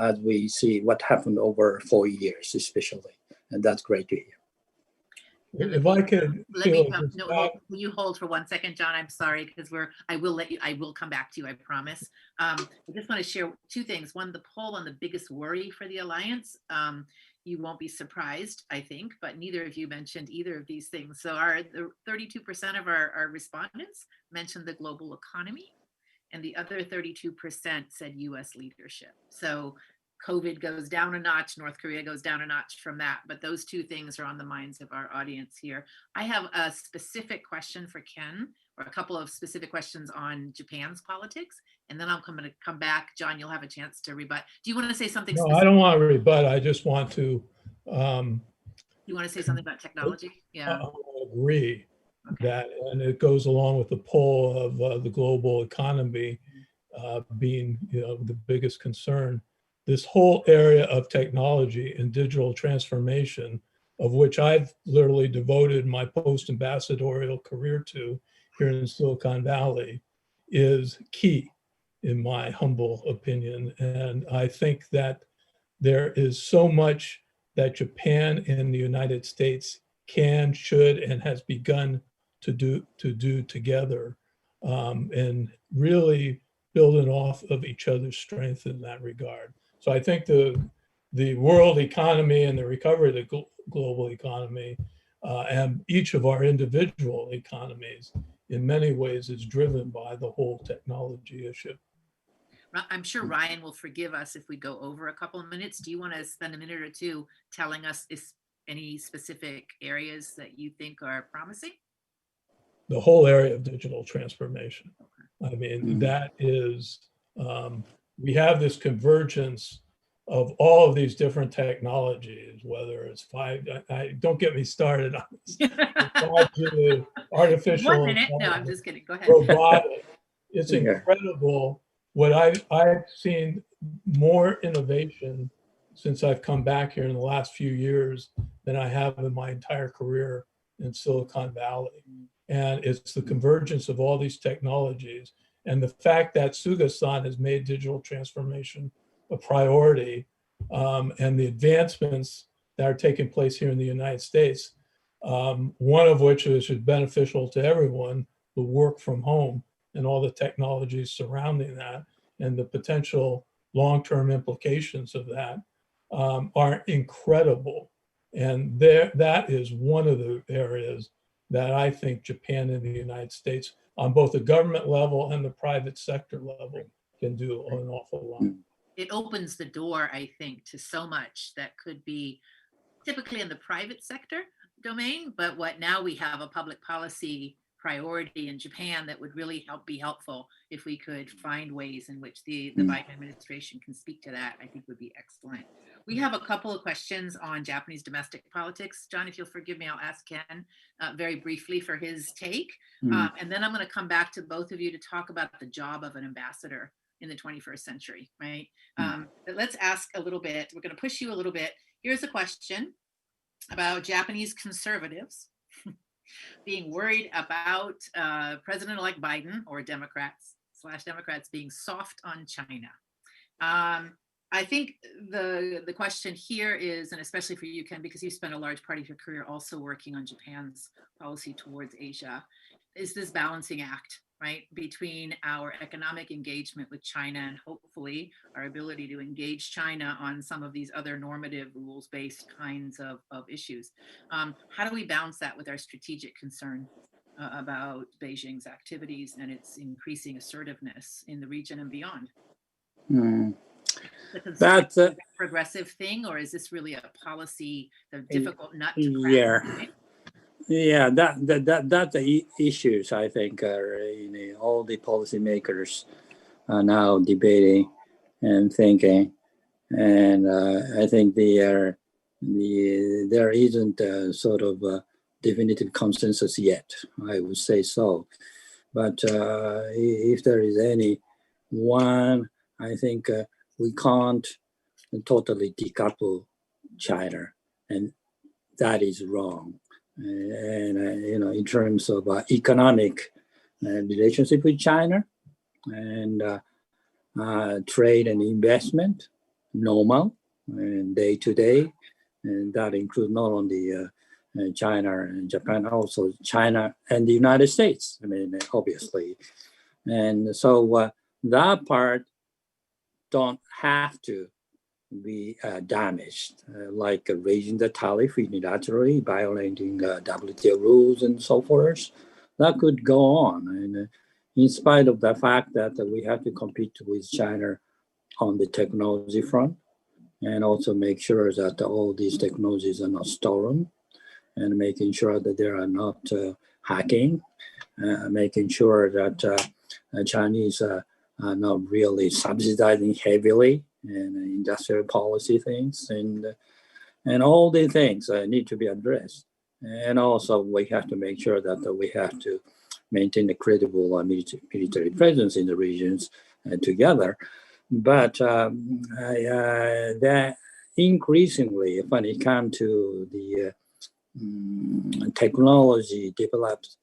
[SPEAKER 9] As we see what happened over 4 years, especially, and that's great to hear.
[SPEAKER 8] If I could,
[SPEAKER 7] will you hold for 1 second, John? I'm sorry, because I will come back to you, I promise. I just want to share two things. One, the poll on the biggest worry for the alliance. You won't be surprised, I think, but neither of you mentioned either of these things. So 32% of our respondents mentioned the global economy, and the other 32% said U.S. leadership. So COVID goes down a notch, North Korea goes down a notch from that, but those two things are on the minds of our audience here. I have a specific question for Ken, or a couple of specific questions on Japan's politics, and then I'm going to come back. John, you'll have a chance to rebut. Do you want to say something
[SPEAKER 8] No,
[SPEAKER 7] specific?
[SPEAKER 8] I don't want to rebut. I just want to.
[SPEAKER 7] You want to say something about technology? Yeah.
[SPEAKER 8] I agree that, and it goes along with the pull of the global economy being, the biggest concern. This whole area of technology and digital transformation, of which I've literally devoted my post-ambassadorial career to here in Silicon Valley, is key, in my humble opinion. And I think that there is so much that Japan and the United States can, should, and has begun to do together, and really building off of each other's strength in that regard. So I think the world economy and the recovery of the global economy and each of our individual economies in many ways is driven by the whole technology issue.
[SPEAKER 7] I'm sure Ryan will forgive us if we go over a couple of minutes. Do you want to spend a minute or two telling us any specific areas that you think are promising?
[SPEAKER 8] The whole area of digital transformation. I mean, that is, we have this convergence of all of these different technologies, whether it's don't get me started on this. 5G, artificial
[SPEAKER 7] 1 minute.
[SPEAKER 8] intelligence,
[SPEAKER 7] No, I'm just kidding. Go ahead.
[SPEAKER 8] robotic. It's incredible what I've seen more innovation since I've come back here in the last few years than I have in my entire career in Silicon Valley. And it's the convergence of all these technologies and the fact that Suga-san has made digital transformation a priority, and the advancements that are taking place here in the United States, one of which is beneficial to everyone, the work from home and all the technologies surrounding that and the potential long-term implications of that are incredible. And that is one of the areas that I think Japan and the United States on both the government level and the private sector level can do an awful lot.
[SPEAKER 7] It opens the door, I think, to so much that could be typically in the private sector domain, but what now we have a public policy priority in Japan that would really be helpful if we could find ways in which the Biden administration can speak to that. I think would be excellent. We have a couple of questions on Japanese domestic politics. John, if you'll forgive me, I'll ask Ken very briefly for his take. And then I'm going to come back to both of you to talk about the job of an ambassador in the 21st century, right? But let's ask a little bit. We're going to push you a little bit. Here's a question about Japanese conservatives being worried about President-elect Biden or Democrats being soft on China. I think the question here is, and especially for you, Ken, because you spent a large part of your career also working on Japan's policy towards Asia, is this balancing act, right, between our economic engagement with China and hopefully our ability to engage China on some of these other normative rules-based kinds of issues. How do we balance that with our strategic concern about Beijing's activities and its increasing assertiveness in the region and beyond? That's a progressive thing, or is this really a policy, the difficult nut to crack?
[SPEAKER 9] Yeah, that's the issues I think all the policymakers are now debating and thinking, and I think there isn't a sort of a definitive consensus yet. I would say so, but if there is any one, I think we can't totally decouple China, and that is wrong. And in terms of economic relationship with China and trade and investment, normal and day to day, and that includes not only China and Japan, also China and the United States. I mean, obviously, and so that part don't have to be damaged, like raising the tariff unilaterally, violating WTO rules and so forth. That could go on. And in spite of the fact that we have to compete with China on the technology front, and also make sure that all these technologies are not stolen, and making sure that they are not hacking, making sure that Chinese are not really subsidizing heavily and industrial policy things, and all the things need to be addressed. And also we have to make sure that we have to maintain a credible military presence in the regions together. But that increasingly, when it comes to the technology developed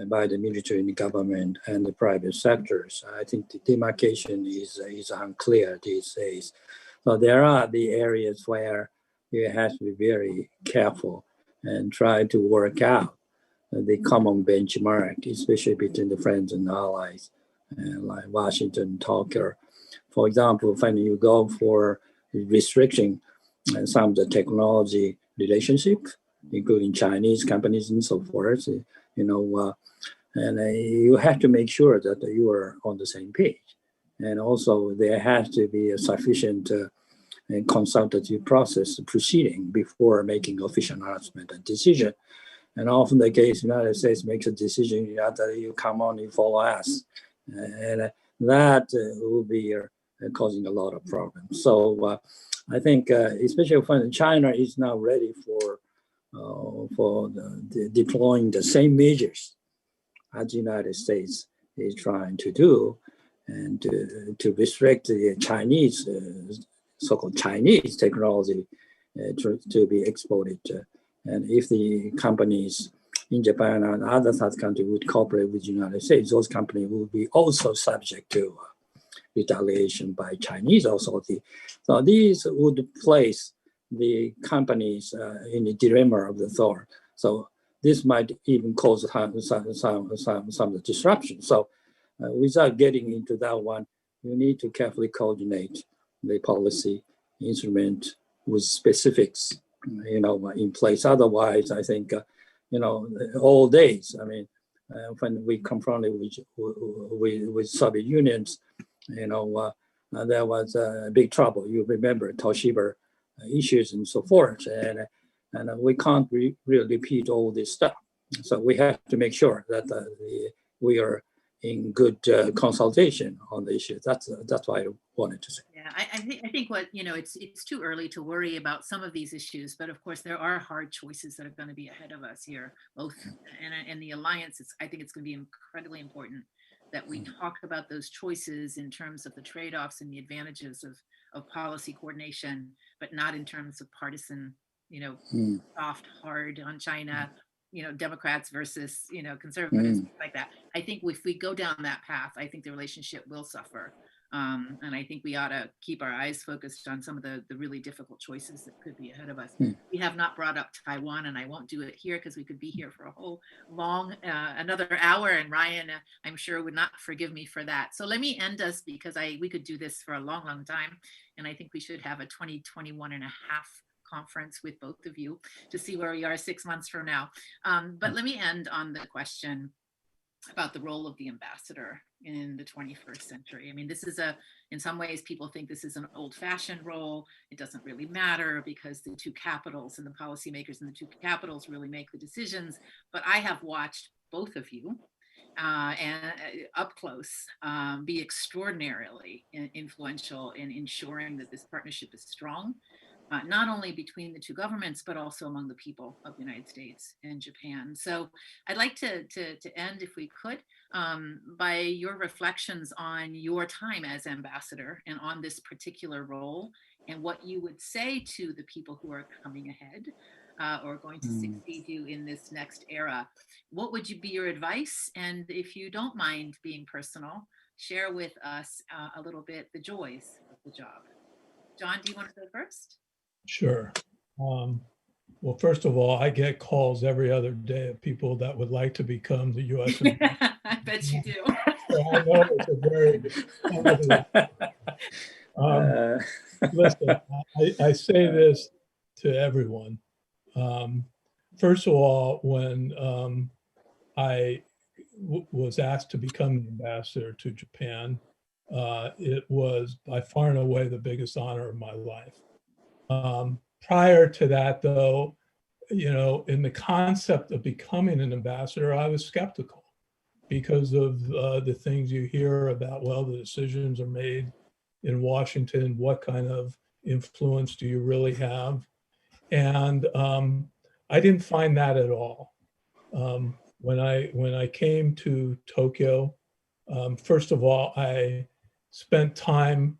[SPEAKER 9] by the military and the government and the private sectors, I think the demarcation is unclear these days. So there are the areas where you have to be very careful and try to work out the common benchmark, especially between the friends and allies, like Washington, Tokyo. For example, when you go for restriction some of the technology relationship, including Chinese companies and so forth, and you have to make sure that you are on the same page. And also there has to be a sufficient consultative process proceeding before making official announcement and decision. And often the case, United States makes a decision that you come on, you follow us. And that will be causing a lot of problems. So I think, especially when China is now ready for deploying the same measures as the United States is trying to do, and to restrict the Chinese, so-called Chinese technology to be exported. And if the companies in Japan and other such countries would cooperate with the United States, those companies will be also subject to retaliation by Chinese authority. So these would place the companies in the dilemma of the thought. So this might even cause some disruption. So without getting into that one, you need to carefully coordinate the policy instrument with specifics, in place. Otherwise, I think, all days. I mean, when we confronted with Soviet unions, there was big trouble. You remember Toshiba issues and so forth, and we can't really repeat all this stuff. So we have to make sure that we are in good consultation on the issue. That's what I wanted to say.
[SPEAKER 7] Yeah, I think what, it's too early to worry about some of these issues, but of course there are hard choices that are going to be ahead of us here, both and the alliance. I think it's going to be incredibly important that we talk about those choices in terms of the trade-offs and the advantages of policy coordination, but not in terms of partisan, soft, hard on China, Democrats versus, conservatives, like that. I think if we go down that path, I think the relationship will suffer. And I think we ought to keep our eyes focused on some of the really difficult choices that could be ahead of us. We have not brought up Taiwan, and I won't do it here because we could be here for a whole another hour, and Ryan, I'm sure, would not forgive me for that. So let me end us, because we could do this for a long, long time. And I think we should have a 2021 and a half conference with both of you to see where we are 6 months from now. But let me end on the question about the role of the ambassador in the 21st century. I mean, this is in some ways, people think this is an old-fashioned role. It doesn't really matter because the two capitals and the policymakers in the two capitals really make the decisions. But I have watched both of you and up close be extraordinarily influential in ensuring that this partnership is strong. Not only between the two governments, but also among the people of the United States and Japan. So I'd like to end, if we could, by your reflections on your time as ambassador and on this particular role, and what you would say to the people who are coming ahead or going to succeed you in this next era. What would be your advice? And if you don't mind being personal, share with us a little bit the joys of the job. John, do you want to go first?
[SPEAKER 8] Sure. Well, first of all, I get calls every other day of people that would like to become the U.S.
[SPEAKER 7] I bet you do.
[SPEAKER 8] So I know it's a very listen, I say this to everyone. First of all, when I was asked to become the ambassador to Japan, it was by far and away the biggest honor of my life. Prior to that, though, in the concept of becoming an ambassador, I was skeptical because of the things you hear about, well, the decisions are made in Washington, what kind of influence do you really have? And I didn't find that at all. When I came to Tokyo, first of all, I spent time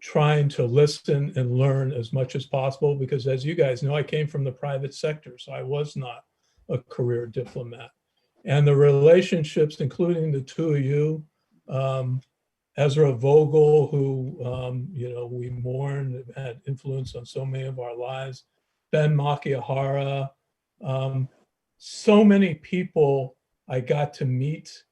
[SPEAKER 8] trying to listen and learn as much as possible, because as you guys know, I came from the private sector, so I was not a career diplomat. And the relationships, including the two of you, Ezra Vogel, who we mourn, had influence on so many of our lives, Ben Makihara, so many people I got to meet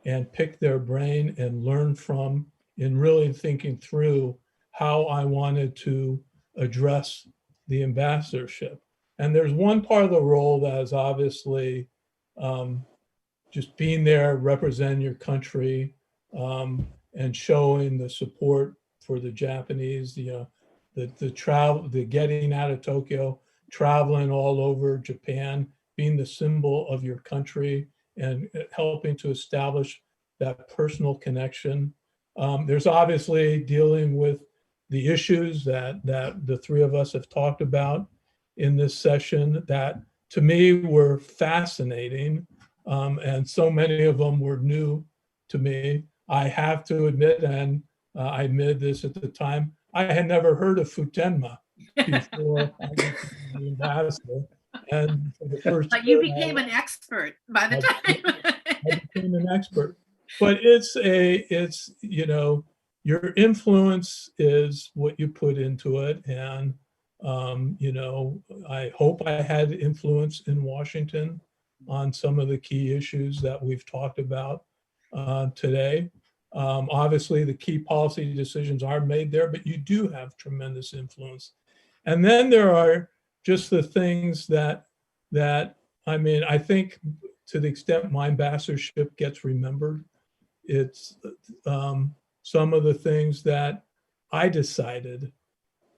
[SPEAKER 8] and pick their brain and learn from in really thinking through how I wanted to address the ambassadorship. And there's one part of the role that is obviously just being there, representing your country, and showing the support for the Japanese, the travel, the getting out of Tokyo, traveling all over Japan, being the symbol of your country and helping to establish that personal connection. There's obviously dealing with the issues that the three of us have talked about in this session that to me were fascinating. And so many of them were new to me. I have to admit, and I admitted this at the time, I had never heard of Futenma before I became the ambassador. And for the first
[SPEAKER 7] but you became an expert by the time.
[SPEAKER 8] I became an expert. But it's your influence is what you put into it. And, I hope I had influence in Washington on some of the key issues that we've talked about today. Obviously, the key policy decisions are made there, but you do have tremendous influence. And then there are just the things that I think to the extent my ambassadorship gets remembered, it's some of the things that I decided,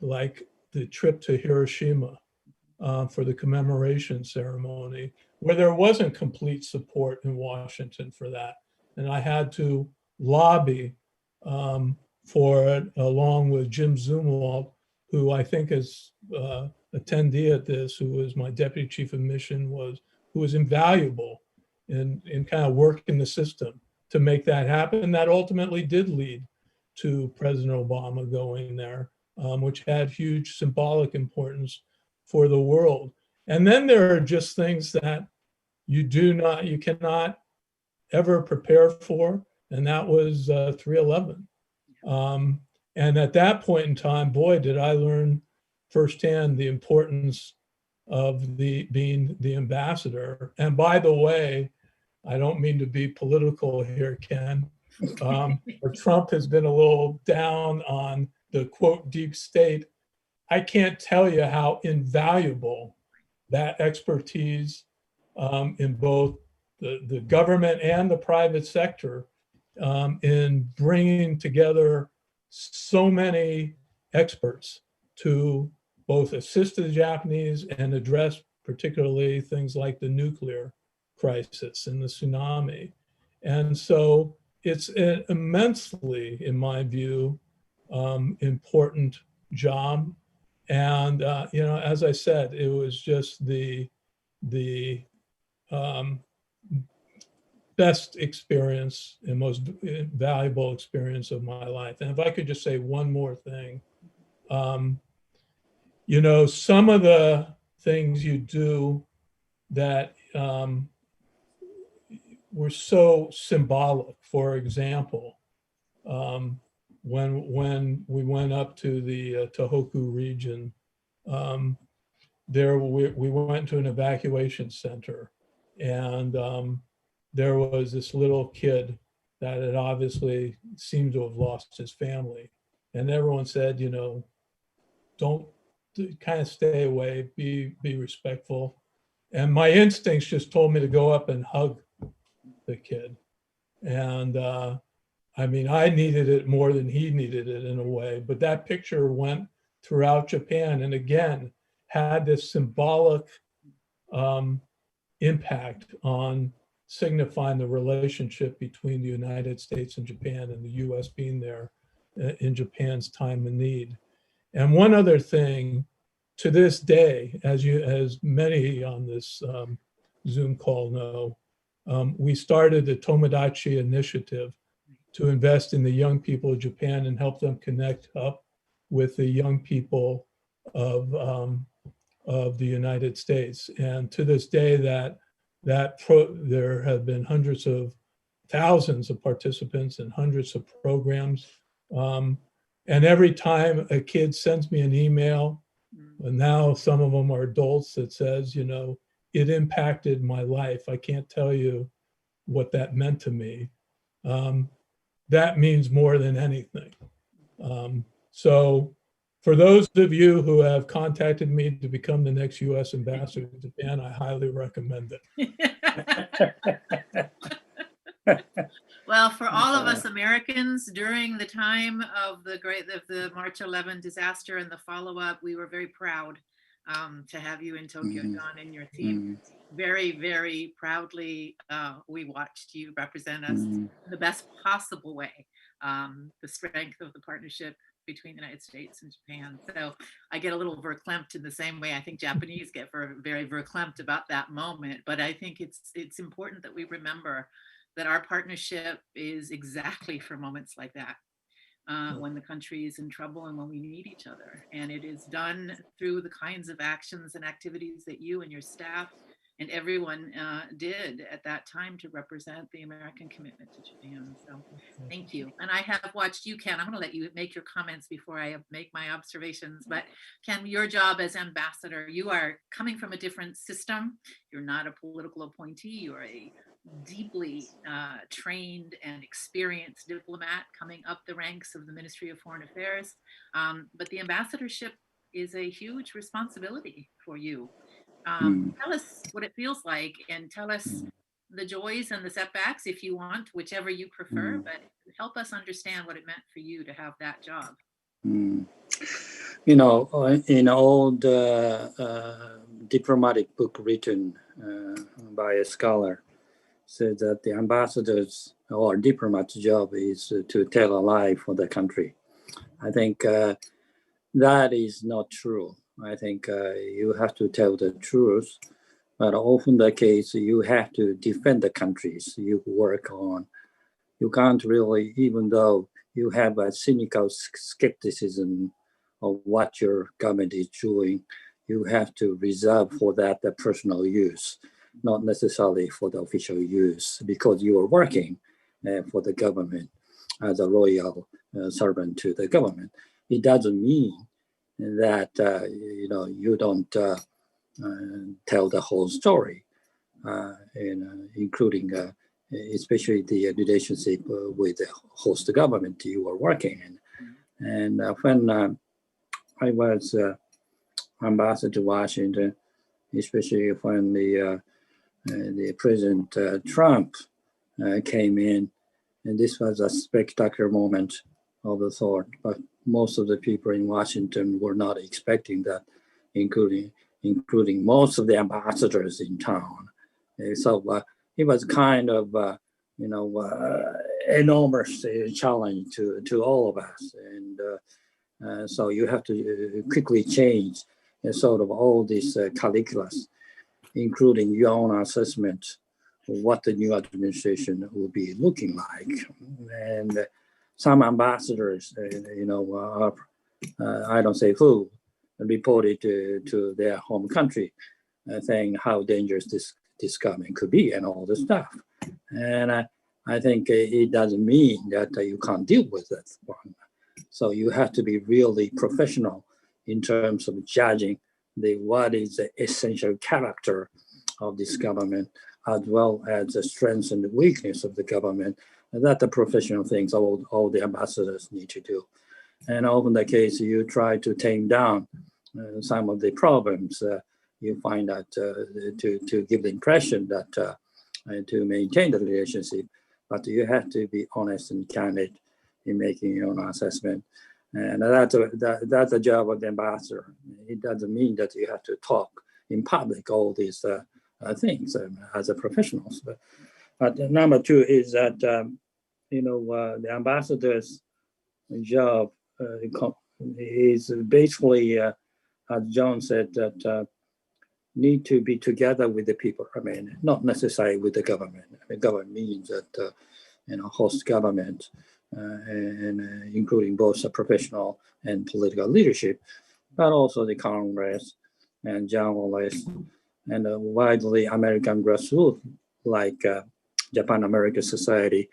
[SPEAKER 8] like the trip to Hiroshima for the commemoration ceremony, where there wasn't complete support in Washington for that. And I had to lobby for it along with Jim Zumwalt, who I think is attendee at this, who was my deputy chief of mission, who was invaluable in kind of working the system to make that happen. That ultimately did lead to President Obama going there, which had huge symbolic importance for the world. And then there are just things that you cannot ever prepare for, and that was 3/11. And at that point in time, boy, did I learn firsthand the importance of being the ambassador. And by the way, I don't mean to be political here, Ken, but Trump has been a little down on the quote deep state. I can't tell you how invaluable that expertise in both the government and the private sector in bringing together so many experts to both assist the Japanese and address particularly things like the nuclear crisis and the tsunami. And so it's an immensely, in my view, important job. And, as I said, it was just the best experience and most valuable experience of my life. And if I could just say one more thing, some of the things you do that were so symbolic. For example, when we went up to the Tohoku region, there we went to an evacuation center, and there was this little kid that had obviously seemed to have lost his family, and everyone said, don't kind of stay away, be respectful. And my instincts just told me to go up and hug the kid. And I needed it more than he needed it in a way, but that picture went throughout Japan and again had this symbolic impact on signifying the relationship between the United States and Japan, and the US being there in Japan's time of need. And one other thing to this day, as many on this Zoom call know, we started the Tomodachi Initiative to invest in the young people of Japan and help them connect up with the young people of the United States. And to this day, there have been thousands of participants and hundreds of programs. And every time a kid sends me an email, and now some of them are adults, that says, you know, it impacted my life. I can't tell you what that meant to me. That means more than anything. So for those of you who have contacted me to become the next U.S. ambassador to Japan, I highly recommend it.
[SPEAKER 7] Well, for all of us Americans, during the time of the March 11 disaster and the follow-up, we were very proud to have you in Tokyo, John, and your team. Very, very proudly, we watched you represent us in the best possible way, the strength of the partnership between the United States and Japan. So I get a little verklempt in the same way I think Japanese get very verklempt about that moment. But I think it's important that we remember that our partnership is exactly for moments like that, when the country is in trouble and when we need each other. And it is done through the kinds of actions and activities that you and your staff and everyone did at that time to represent the American commitment to Japan. So thank you. And I have watched you, Ken. I'm going to let you make your comments before I make my observations. But Ken, your job as ambassador, you are coming from a different system. You're not a political appointee. You're a deeply trained and experienced diplomat coming up the ranks of the Ministry of Foreign Affairs. But the ambassadorship is a huge responsibility for you. Tell us what it feels like, and tell us the joys and the setbacks, if you want, whichever you prefer, but help us understand what it meant for you to have that job.
[SPEAKER 9] You know, in all the diplomatic book written by a scholar, said that the ambassador's or diplomat's job is to tell a lie for the country. I think that is not true. I think you have to tell the truth, but often the case you have to defend the countries you work on. You can't really, even though you have a cynical skepticism of what your government is doing, you have to reserve for that the personal use, not necessarily for the official use, because you are working for the government as a loyal servant to the government. It doesn't mean that you know, you don't tell the whole story, including especially the relationship with the host government you are working in. And when I was ambassador to Washington, especially when the President Trump came in, and this was a spectacular moment of the sort, but most of the people in Washington were not expecting that, including most of the ambassadors in town. So it was kind of, you know, enormous challenge to all of us. And so you have to quickly change sort of all this calculus, including your own assessment of what the new administration will be looking like. And some ambassadors, you know, I don't say who, reported to their home country, saying how dangerous this government could be and all this stuff. And I think it doesn't mean that you can't deal with it. So you have to be really professional in terms of judging what is the essential character of this government, as well as the strengths and the weakness of the government. And that's the professional things all the ambassadors need to do. And often the case, you try to tame down some of the problems. You find that to give the impression that to maintain the relationship, but you have to be honest and candid in making your own assessment. And that's the job of the ambassador. It doesn't mean that you have to talk in public all these things as a professionals. But number two is that, you know, the ambassador's job is basically as John said, that need to be together with the people. I mean, not necessarily with the government. I mean, government means that, host government, and including both the professional and political leadership, but also the Congress and journalists and widely American grassroots like Japan-American Society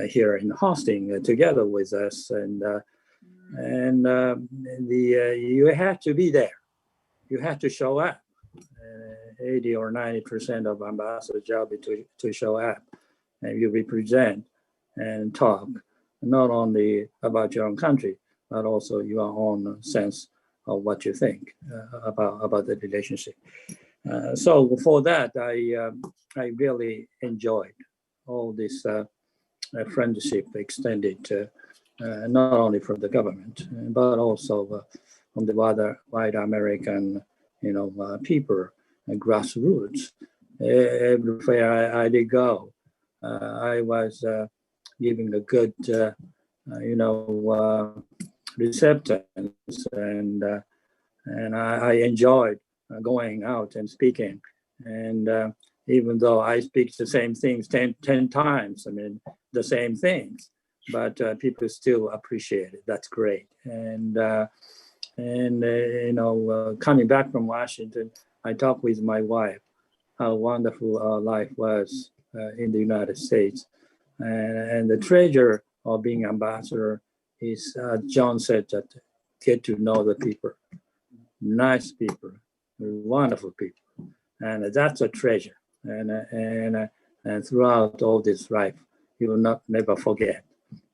[SPEAKER 9] here in hosting together with us. You have to be there. You have to show up. 80 or 90% of ambassador job is to show up, and you represent and talk not only about your own country, but also your own sense of what you think about the relationship. So for that, I really enjoyed all this friendship extended not only from the government, but also from the wider American, people, grassroots. Everywhere I did go, I was giving a good, receptance, and I enjoyed going out and speaking. And even though I speak the same things 10 times, I mean, the same things, but people still appreciate it. That's great. And coming back from Washington, I talked with my wife how wonderful our life was in the United States. And the treasure of being ambassador is, John said, that get to know the people, nice people, wonderful people. And that's a treasure. And throughout all this life, you will never forget.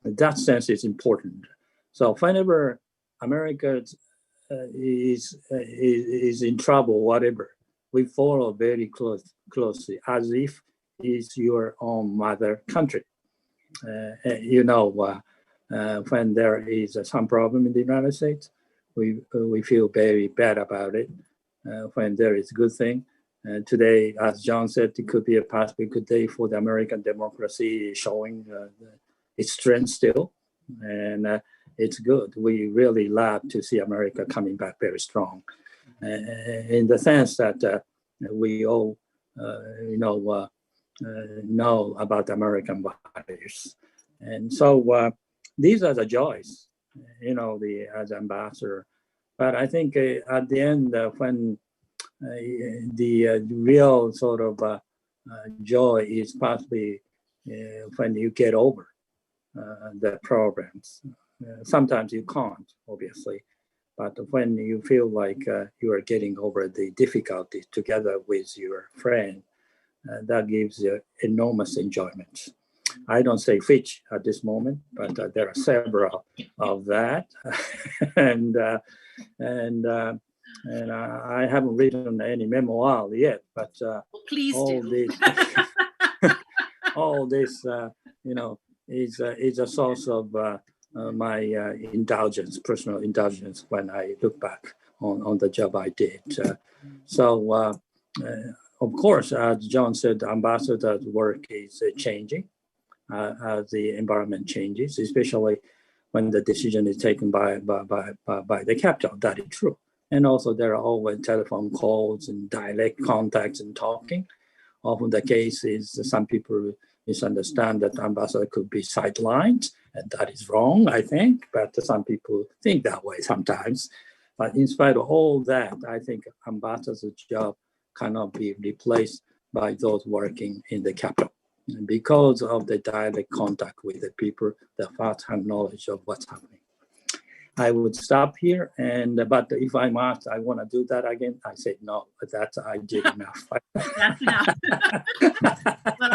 [SPEAKER 9] That sense is important. So whenever America is in trouble, whatever, we follow very closely, as if it's your own mother country. When there is some problem in the United States, we feel very bad about it. When there is good thing, today, as John said, it could be a possibly good day for the American democracy, showing its strength still, and it's good. We really love to see America coming back very strong, in the sense that we all know about American values. And so these are the joys, as ambassador. But I think at the end, when the real sort of joy is possibly when you get over the programs. Sometimes you can't, obviously, but when you feel like you are getting over the difficulty together with your friend, that gives you enormous enjoyment. I don't say which at this moment, but there are several of that, and I haven't written any memoir yet. But
[SPEAKER 7] please
[SPEAKER 9] all
[SPEAKER 7] do.
[SPEAKER 9] this, is a source of my indulgence, personal indulgence, when I look back on the job I did. Of course, as John said, ambassador's work is changing as the environment changes, especially when the decision is taken by the capital. That is true. And also there are always telephone calls and direct contacts and talking. Often the case is some people misunderstand that ambassador could be sidelined, and that is wrong, I think, but some people think that way sometimes. But in spite of all that, I think ambassador's job cannot be replaced by those working in the capital, because of the direct contact with the people, the first-hand knowledge of what's happening. I would stop here, but if I'm asked, I want to do that again, I say no, but I did enough.
[SPEAKER 7] That's enough. Well,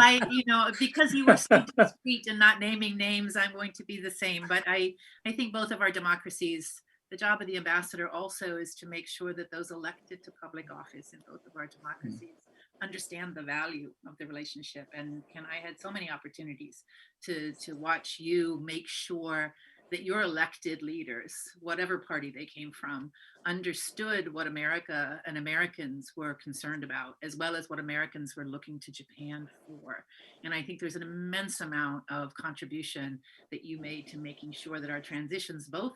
[SPEAKER 7] because you were so discreet and not naming names, I'm going to be the same. But I think both of our democracies, the job of the ambassador also is to make sure that those elected to public office in both of our democracies understand the value of the relationship. And I had so many opportunities to watch you make sure that your elected leaders, whatever party they came from, understood what America and Americans were concerned about, as well as what Americans were looking to Japan for. And I think there's an immense amount of contribution that you made to making sure that our transitions, both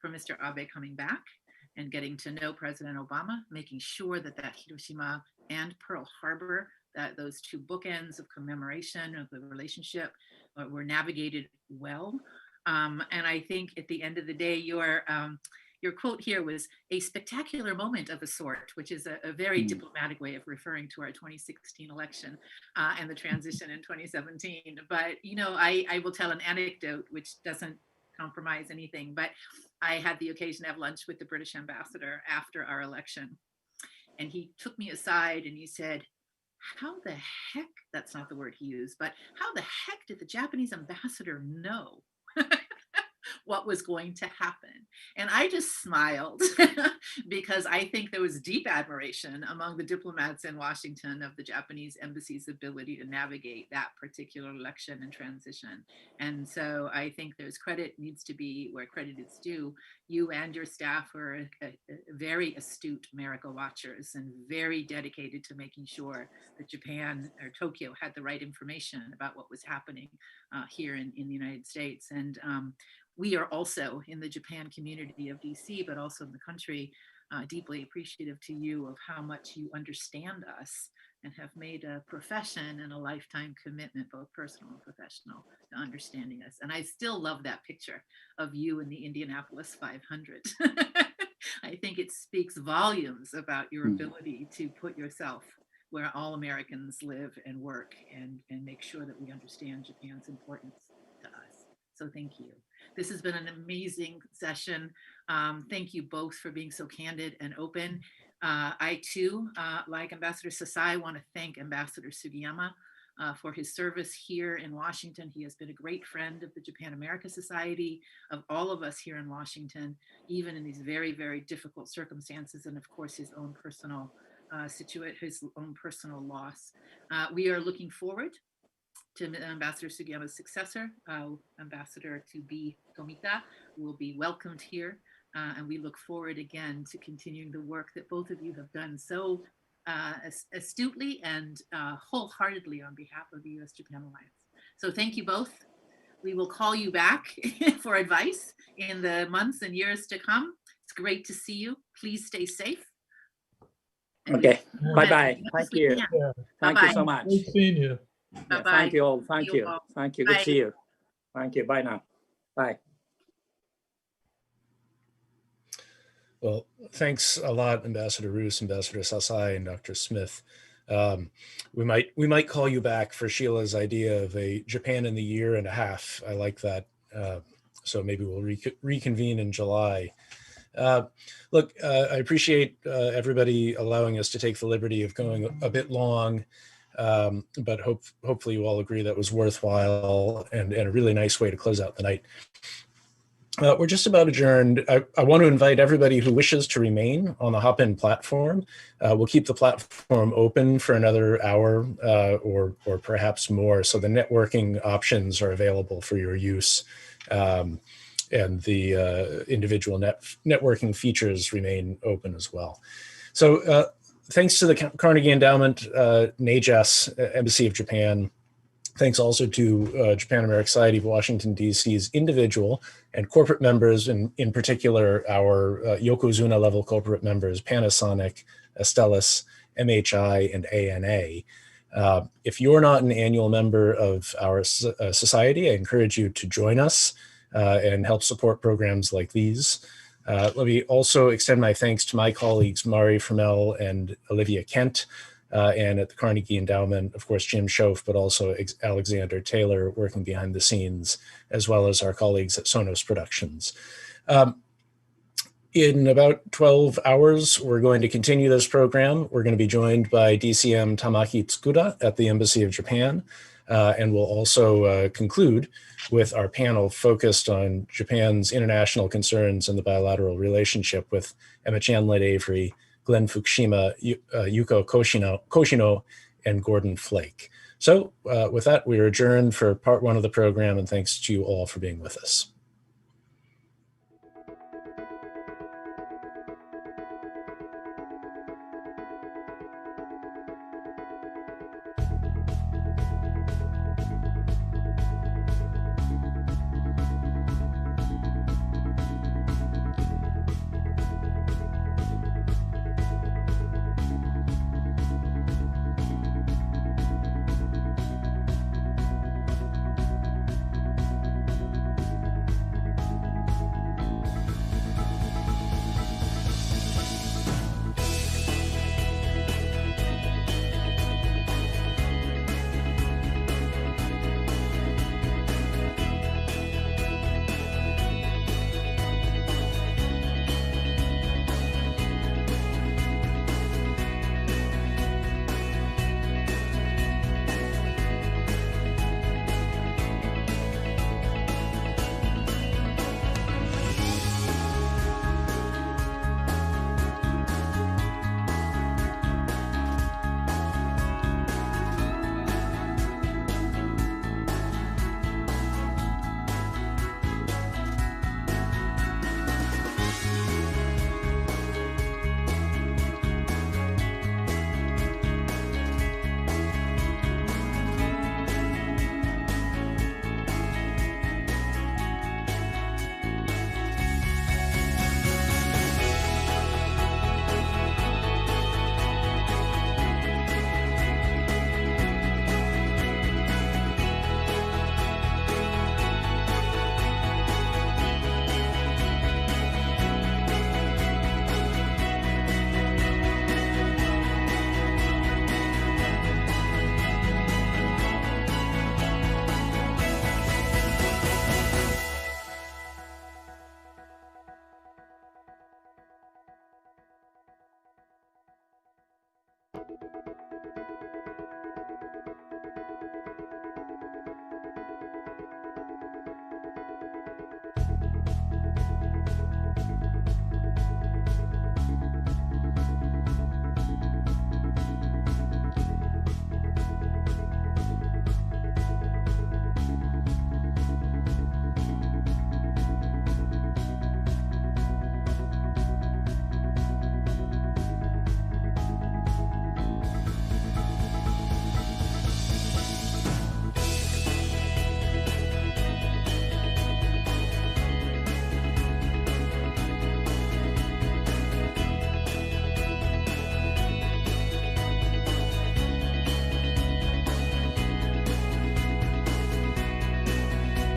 [SPEAKER 7] for Mr. Abe coming back and getting to know President Obama, making sure that Hiroshima and Pearl Harbor, that those two bookends of commemoration of the relationship were navigated well. And I think at the end of the day, your quote here was a spectacular moment of a sort, which is a very diplomatic way of referring to our 2016 election and the transition in 2017. But, you know, I will tell an anecdote which doesn't compromise anything, but I had the occasion to have lunch with the British ambassador after our election. And he took me aside and he said, how the heck, that's not the word he used, but how the heck did the Japanese ambassador know what was going to happen? And I just smiled because I think there was deep admiration among the diplomats in Washington of the Japanese embassy's ability to navigate that particular election and transition. And so I think there's credit needs to be where credit is due. You and your staff were very astute America watchers and very dedicated to making sure that Japan or Tokyo had the right information about what was happening here in the United States. And we are also in the Japan community of DC, but also in the country, deeply appreciative to you of how much you understand us and have made a profession and a lifetime commitment, both personal and professional, to understanding us. And I still love that picture of you in the Indianapolis 500. I think it speaks volumes about your ability to put yourself where all Americans live and work and make sure that we understand Japan's importance to us. So thank you. This has been an amazing session. Thank you both for being so candid and open. I too, like Ambassador Sasai, want to thank Ambassador Sugiyama for his service here in Washington. He has been a great friend of the Japan-America Society, of all of us here in Washington, even in these very, very difficult circumstances, and of course his own personal his own personal loss. We are looking forward to Ambassador Sugiyama's successor, Ambassador to be Tomita, will be welcomed here. And we look forward again to continuing the work that both of you have done so astutely and wholeheartedly on behalf of the U.S. Japan Alliance. So thank you both. We will call you back for advice in the months and years to come. It's great to see you. Please stay safe.
[SPEAKER 9] Okay, bye-bye. Thank you.
[SPEAKER 8] Yeah.
[SPEAKER 9] Thank you so much.
[SPEAKER 8] Nice seeing you.
[SPEAKER 9] Yeah, thank you all. Thank you. Thank you. Good to see you. Thank you. Bye now. Bye.
[SPEAKER 2] Well, thanks a lot, Ambassador Roos, Ambassador Sasai, and Dr. Smith. We might call you back for Sheila's idea of a Japan in the year and a half. I like that. So maybe we'll reconvene in July. Look, I appreciate everybody allowing us to take the liberty of going a bit long, but hopefully you all agree that was worthwhile and a really nice way to close out the night. We're just about adjourned. I want to invite everybody who wishes to remain on the Hopin platform. We'll keep the platform open for another hour or perhaps more, so the networking options are available for your use. And the individual networking features remain open as well. So thanks to the Carnegie Endowment, NAJAS, Embassy of Japan. Thanks also to Japan American Society of Washington, D.C.'s individual and corporate members, and in particular our Yokozuna level corporate members, Panasonic, Astellas, MHI, and ANA. If you're not an annual member of our society, I encourage you to join us and help support programs like these. Let me also extend my thanks to my colleagues, Mari Fromell and Olivia Kent, and at the Carnegie Endowment, of course, Jim Schoff, but also Alexander Taylor working behind the scenes, as well as our colleagues at Sonos Productions. In about 12 hours, we're going to continue this program. We're going to be joined by DCM Tamaki Tsukuda at the Embassy of Japan. And we'll also conclude with our panel focused on Japan's international concerns and the bilateral relationship with Emma Chandler-Avery, Glenn Fukushima, Yuko Koshino, and Gordon Flake. So with that, we are adjourned for part one of the program, and thanks to you all for being with us.